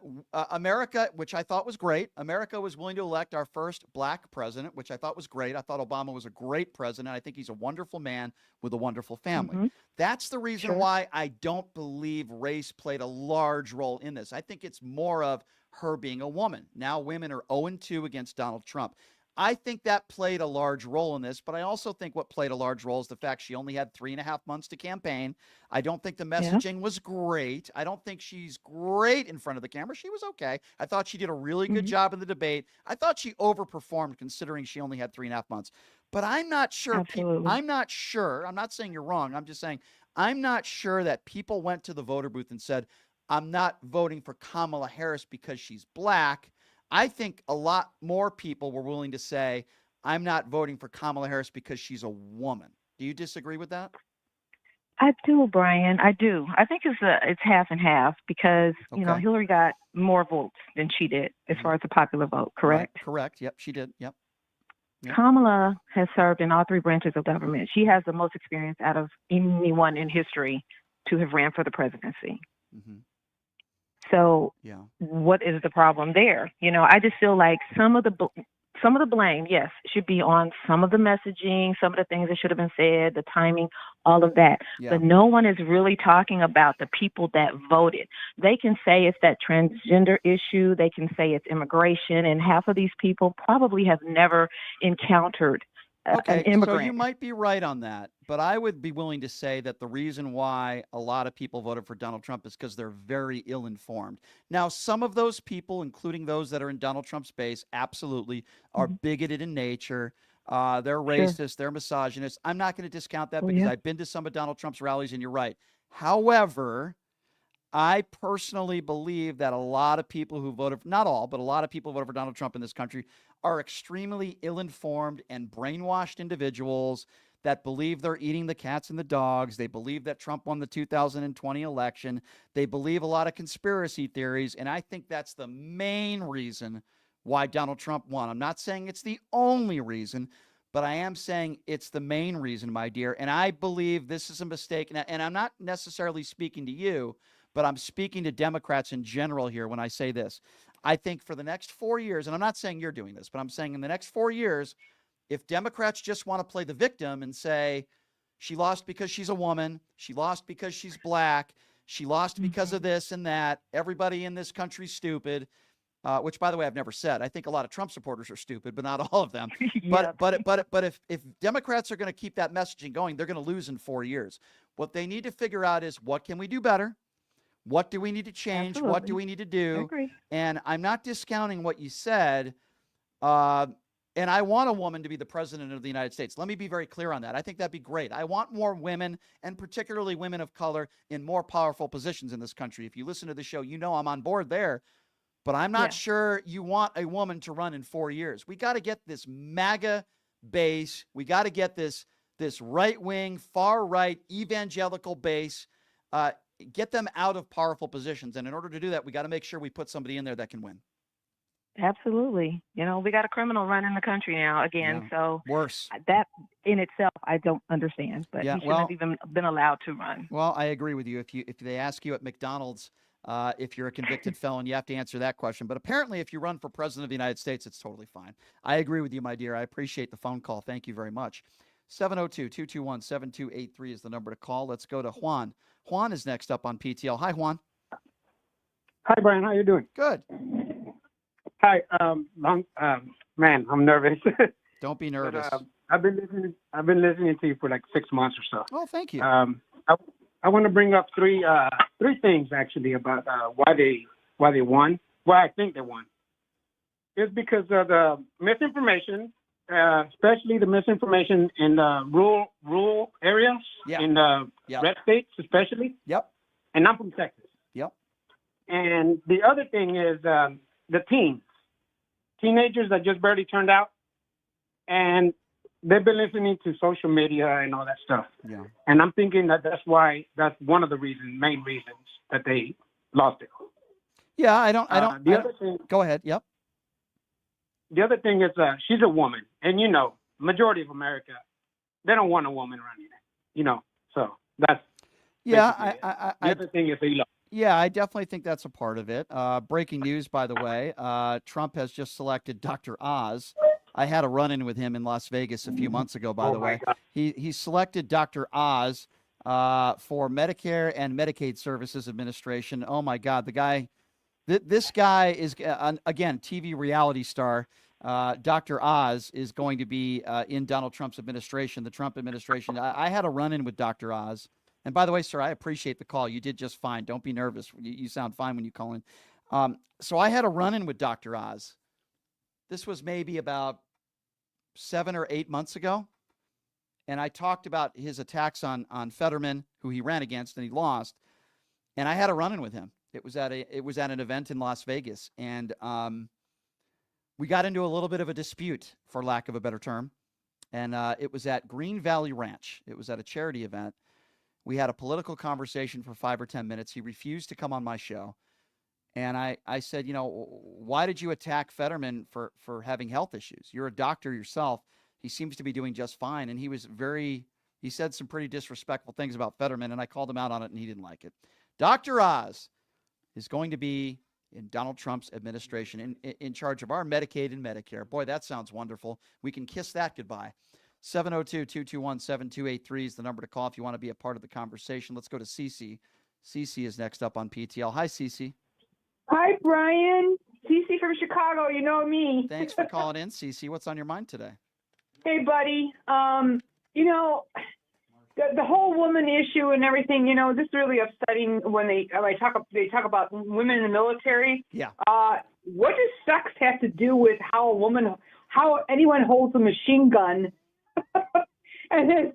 America, which I thought was great. America was willing to elect our first black president, which I thought was great. I thought Obama was a great president. I think he's a wonderful man with a wonderful family. That's the reason why I don't believe race played a large role in this. I think it's more of her being a woman. Now women are 0-2 against Donald Trump. I think that played a large role in this, but I also think what played a large role is the fact she only had 3.5 months to campaign. I don't think the messaging was great. I don't think she's great in front of the camera. She was okay. I thought she did a really good job in the debate. I thought she overperformed considering she only had 3.5 months. But I'm not sure. I'm not sure. I'm not saying you're wrong. I'm just saying I'm not sure that people went to the voter booth and said, I'm not voting for Kamala Harris because she's black. I think a lot more people were willing to say, I'm not voting for Kamala Harris because she's a woman. Do you disagree with that? I do, Brian. I do. I think it's half and half because, you know, Hillary got more votes than she did as far as the popular vote, correct? Right. Correct. Yep, she did. Yep. Kamala has served in all three branches of government. She has the most experience out of anyone in history to have ran for the presidency. So what is the problem there? You know, I just feel like some of the blame, yes, should be on some of the messaging, some of the things that should have been said, the timing, all of that. But no one is really talking about the people that voted. They can say it's that transgender issue. They can say it's immigration. And half of these people probably have never encountered an immigrant. So you might be right on that, but I would be willing to say that the reason why a lot of people voted for Donald Trump is because they're very ill-informed. Now, some of those people, including those that are in Donald Trump's base, absolutely are bigoted in nature. They're racist, they're misogynist. I'm not going to discount that because I've been to some of Donald Trump's rallies, and you're right. However, I personally believe that a lot of people who voted, not all, but a lot of people who voted for Donald Trump in this country are extremely ill-informed and brainwashed individuals that believe they're eating the cats and the dogs. They believe that Trump won the 2020 election. They believe a lot of conspiracy theories, and I think that's the main reason why Donald Trump won. I'm not saying it's the only reason, but I am saying it's the main reason, my dear, and I believe this is a mistake, and I'm not necessarily speaking to you, but I'm speaking to Democrats in general here when I say this. I think for the next 4 years, and I'm not saying you're doing this, but I'm saying in the next 4 years, if Democrats just want to play the victim and say, she lost because she's a woman, she lost because she's black, she lost because of this and that, everybody in this country's stupid, which, by the way, I've never said. I think a lot of Trump supporters are stupid, but not all of them. But if Democrats are going to keep that messaging going, they're going to lose in 4 years. What they need to figure out is, what can we do better? What do we need to change? Absolutely. What do we need to do? I agree. And I'm not discounting what you said. And I want a woman to be the president of the United States. Let me be very clear on that. I think that'd be great. I want more women, and particularly women of color, in more powerful positions in this country. If you listen to the show, you know I'm on board there. But I'm not sure you want a woman to run in 4 years. We got to get this MAGA base. We got to get this right-wing, far-right, evangelical base, get them out of powerful positions. And in order to do that, we got to make sure we put somebody in there that can win. Absolutely. You know, we got a criminal running the country now again. So worse. That in itself, I don't understand, but he shouldn't have even been allowed to run. Well, I agree with you. If they ask you at McDonald's, if you're a convicted felon, you have to answer that question. But apparently, if you run for president of the United States, it's totally fine. I agree with you, my dear. I appreciate the phone call. Thank you very much. 702-221-7283 is the number to call. Let's go to Juan. Juan is next up on PTL. Hi, Juan. Hi, Brian. How you doing? Good. Hi. Man, I'm nervous. Don't be nervous. But, I've been listening to you for like 6 months or so. Oh, thank you. I want to bring up three things actually about why they won. Why I think they won. It's because of the misinformation. Especially the misinformation in rural areas, in red states especially. Yep. And I'm from Texas. Yep. And the other thing is the teenagers that just barely turned out, and they've been listening to social media and all that stuff. Yeah. And I'm thinking that's one of the main reasons that they lost it. Yeah, I don't. Other thing. Go ahead. Yep. The other thing is she's a woman, and majority of America, they don't want a woman running it, so that's the other thing is they love. Yeah, I definitely think that's a part of it. Breaking news, by the way, Trump has just selected Dr. Oz. I had a run-in with him in Las Vegas a few months ago, by the way. He selected Dr. Oz for Medicare and Medicaid Services Administration. Oh, my God, the guy... This guy is, again, TV reality star. Dr. Oz is going to be in Donald Trump's administration, the Trump administration. I had a run-in with Dr. Oz. And by the way, sir, I appreciate the call. You did just fine. Don't be nervous. You sound fine when you call in. So I had a run-in with Dr. Oz. This was maybe about 7 or 8 months ago. And I talked about his attacks on Fetterman, who he ran against, and he lost. And I had a run-in with him. It was at an event in Las Vegas. And we got into a little bit of a dispute, for lack of a better term. And it was at Green Valley Ranch. It was at a charity event. We had a political conversation for 5 or 10 minutes. He refused to come on my show. And I said, why did you attack Fetterman for having health issues? You're a doctor yourself. He seems to be doing just fine. And he said some pretty disrespectful things about Fetterman, and I called him out on it, and he didn't like it. Dr. Oz is going to be in Donald Trump's administration in charge of our Medicaid and Medicare. Boy, that sounds wonderful. We can kiss that goodbye. 702-221-7283 is the number to call if you want to be a part of the conversation. Let's go to Cece. Cece is next up on PTL. Hi, Cece. Hi, Brian. Cece from Chicago. You know me. Thanks for calling in, Cece. What's on your mind today? Hey, buddy. The whole woman issue and everything, this is really upsetting when they talk about women in the military. Yeah. What does sex have to do with how anyone holds a machine gun? And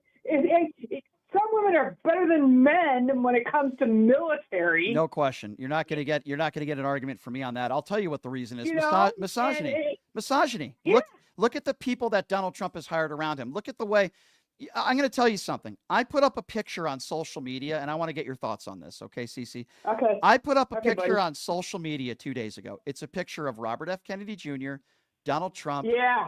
some women are better than men when it comes to military. No question. You're not going to get an argument from me on that. I'll tell you what the reason is. Misogyny. Misogyny. Yeah. Look at the people that Donald Trump has hired around him. Look at the way. I'm going to tell you something. I put up a picture on social media, and I want to get your thoughts on this. Okay, Cece? Okay. I put up a picture buddy. on social media 2 days ago. It's a picture of Robert F. Kennedy Jr., Donald Trump,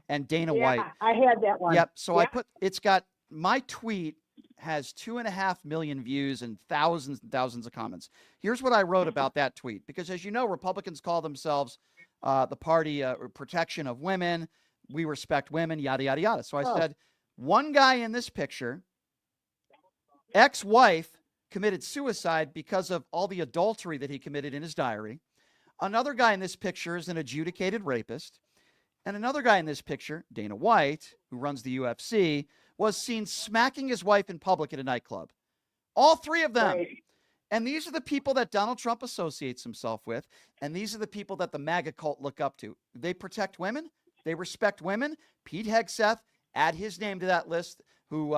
and Dana White. I had that one. Yep. So it's got my tweet has 2.5 million views and thousands of comments. Here's what I wrote about that tweet, because as you know, Republicans call themselves the party protection of women. We respect women, yada, yada, yada. So I said, one guy in this picture, ex-wife, committed suicide because of all the adultery that he committed in his diary. Another guy in this picture is an adjudicated rapist. And another guy in this picture, Dana White, who runs the UFC, was seen smacking his wife in public at a nightclub. All three of them. Right. And these are the people that Donald Trump associates himself with. And these are the people that the MAGA cult look up to. They protect women. They respect women. Pete Hegseth, add his name to that list, who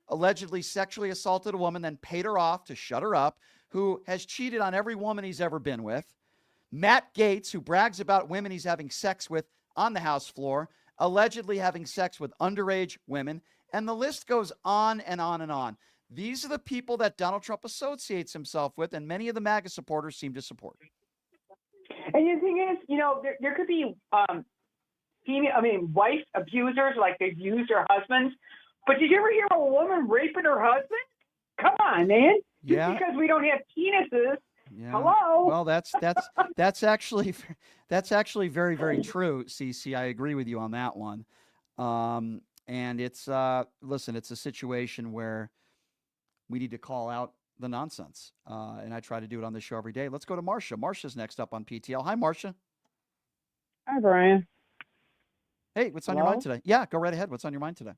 allegedly sexually assaulted a woman, then paid her off to shut her up, who has cheated on every woman he's ever been with. Matt Gaetz, who brags about women he's having sex with on the House floor, allegedly having sex with underage women. And the list goes on and on and on. These are the people that Donald Trump associates himself with, and many of the MAGA supporters seem to support. And the thing is, there could be wife abusers, like they've used their husbands. But did you ever hear of a woman raping her husband? Come on, man. Yeah. Just because we don't have penises. Yeah. Hello. Well, that's actually very, very true, Cece. I agree with you on that one. And it's it's a situation where we need to call out the nonsense. And I try to do it on the show every day. Let's go to Marcia. Marcia's next up on PTL. Hi, Marcia. Hi, Brian. Hey, what's on your mind today? Yeah, go right ahead. What's on your mind today?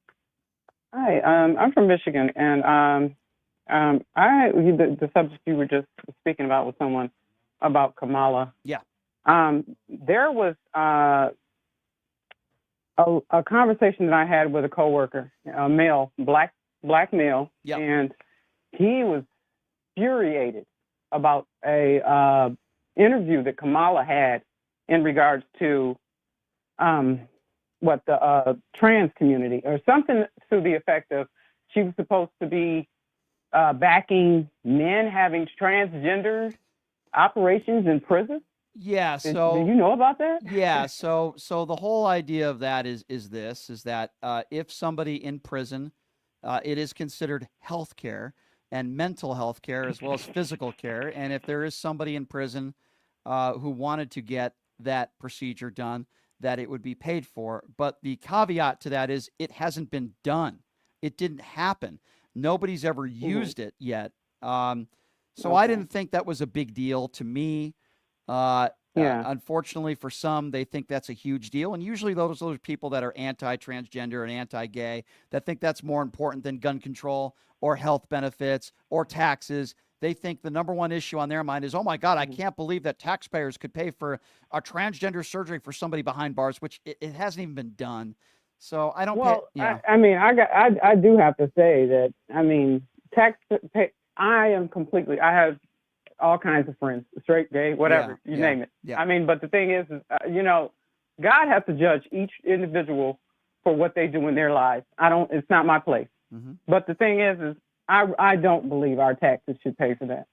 Hi, I'm from Michigan, and the subject you were just speaking about with someone about Kamala. Yeah. There was a conversation that I had with a coworker, a male, black male, and he was infuriated about a interview that Kamala had in regards to the trans community, or something to the effect of she was supposed to be backing men having transgender operations in prison. Yeah. Do So you know about that? yeah. So the whole idea of that is that if somebody in prison, it is considered health care and mental health care as well as physical care. And if there is somebody in prison who wanted to get that procedure done, that it would be paid for. But the caveat to that is it hasn't been done. It didn't happen. Nobody's ever used it yet. So I didn't think that was a big deal to me. Yeah. Unfortunately, for some, they think that's a huge deal. And usually those are people that are anti-transgender and anti-gay that think that's more important than gun control or health benefits or taxes. They think the number one issue on their mind is, oh, my God, I can't believe that taxpayers could pay for a transgender surgery for somebody behind bars, which it hasn't even been done. So I don't I do have to say that, I have all kinds of friends, straight, gay, whatever, you name it. Yeah. But the thing is, God has to judge each individual for what they do in their lives. It's not my place. Mm-hmm. But the thing is I don't believe our taxes should pay for that.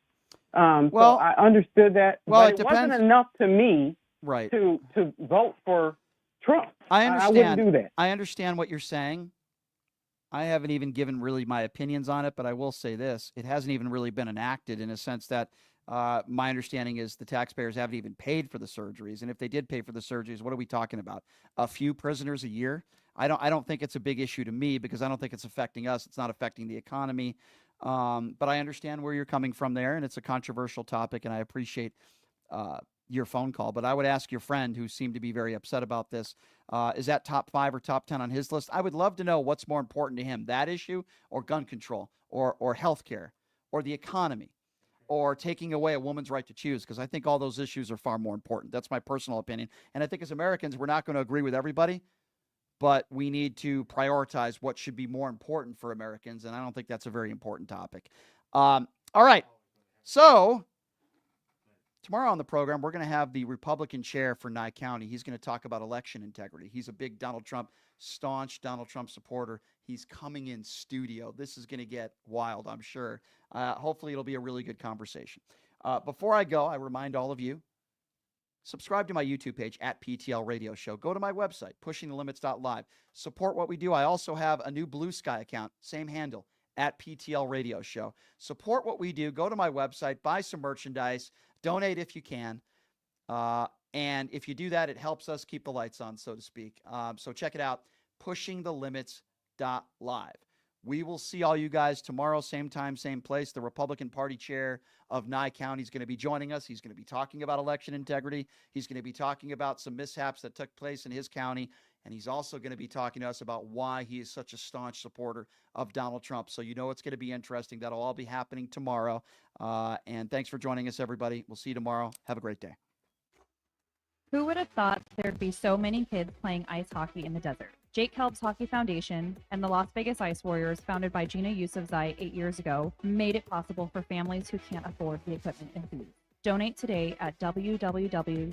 So I understood that, but it wasn't enough to me to vote for Trump. I understand. I wouldn't do that. I understand what you're saying. I haven't even given really my opinions on it, but I will say this. It hasn't even really been enacted in a sense that my understanding is the taxpayers haven't even paid for the surgeries. And if they did pay for the surgeries, what are we talking about? A few prisoners a year? I don't think it's a big issue to me because I don't think it's affecting us. It's not affecting the economy. But I understand where you're coming from there, and it's a controversial topic, and I appreciate your phone call. But I would ask your friend who seemed to be very upset about this, is that top 5 or top 10 on his list? I would love to know what's more important to him, that issue or gun control or health care or the economy or taking away a woman's right to choose, because I think all those issues are far more important. That's my personal opinion. And I think as Americans, we're not going to agree with everybody, but we need to prioritize what should be more important for Americans, and I don't think that's a very important topic. All right. So tomorrow on the program, we're going to have the Republican chair for Nye County. He's going to talk about election integrity. He's a big staunch Donald Trump supporter. He's coming in studio. This is going to get wild, I'm sure. Hopefully it'll be a really good conversation. Before I go, I remind all of you, subscribe to my YouTube page at PTL Radio Show. Go to my website, pushingthelimits.live. Support what we do. I also have a new Blue Sky account, same handle, at PTL Radio Show. Support what we do. Go to my website, buy some merchandise, donate if you can. And if you do that, it helps us keep the lights on, so to speak. So check it out, pushingthelimits.live. We will see all you guys tomorrow, same time, same place. The Republican Party chair of Nye County is going to be joining us. He's going to be talking about election integrity. He's going to be talking about some mishaps that took place in his county. And he's also going to be talking to us about why he is such a staunch supporter of Donald Trump. So you know it's going to be interesting. That'll all be happening tomorrow. And thanks for joining us, everybody. We'll see you tomorrow. Have a great day. Who would have thought there'd be so many kids playing ice hockey in the desert? Jake Helps Hockey Foundation and the Las Vegas Ice Warriors, founded by Gina Yusufzai 8 years ago, made it possible for families who can't afford the equipment and food. Donate today at www.hockeyfor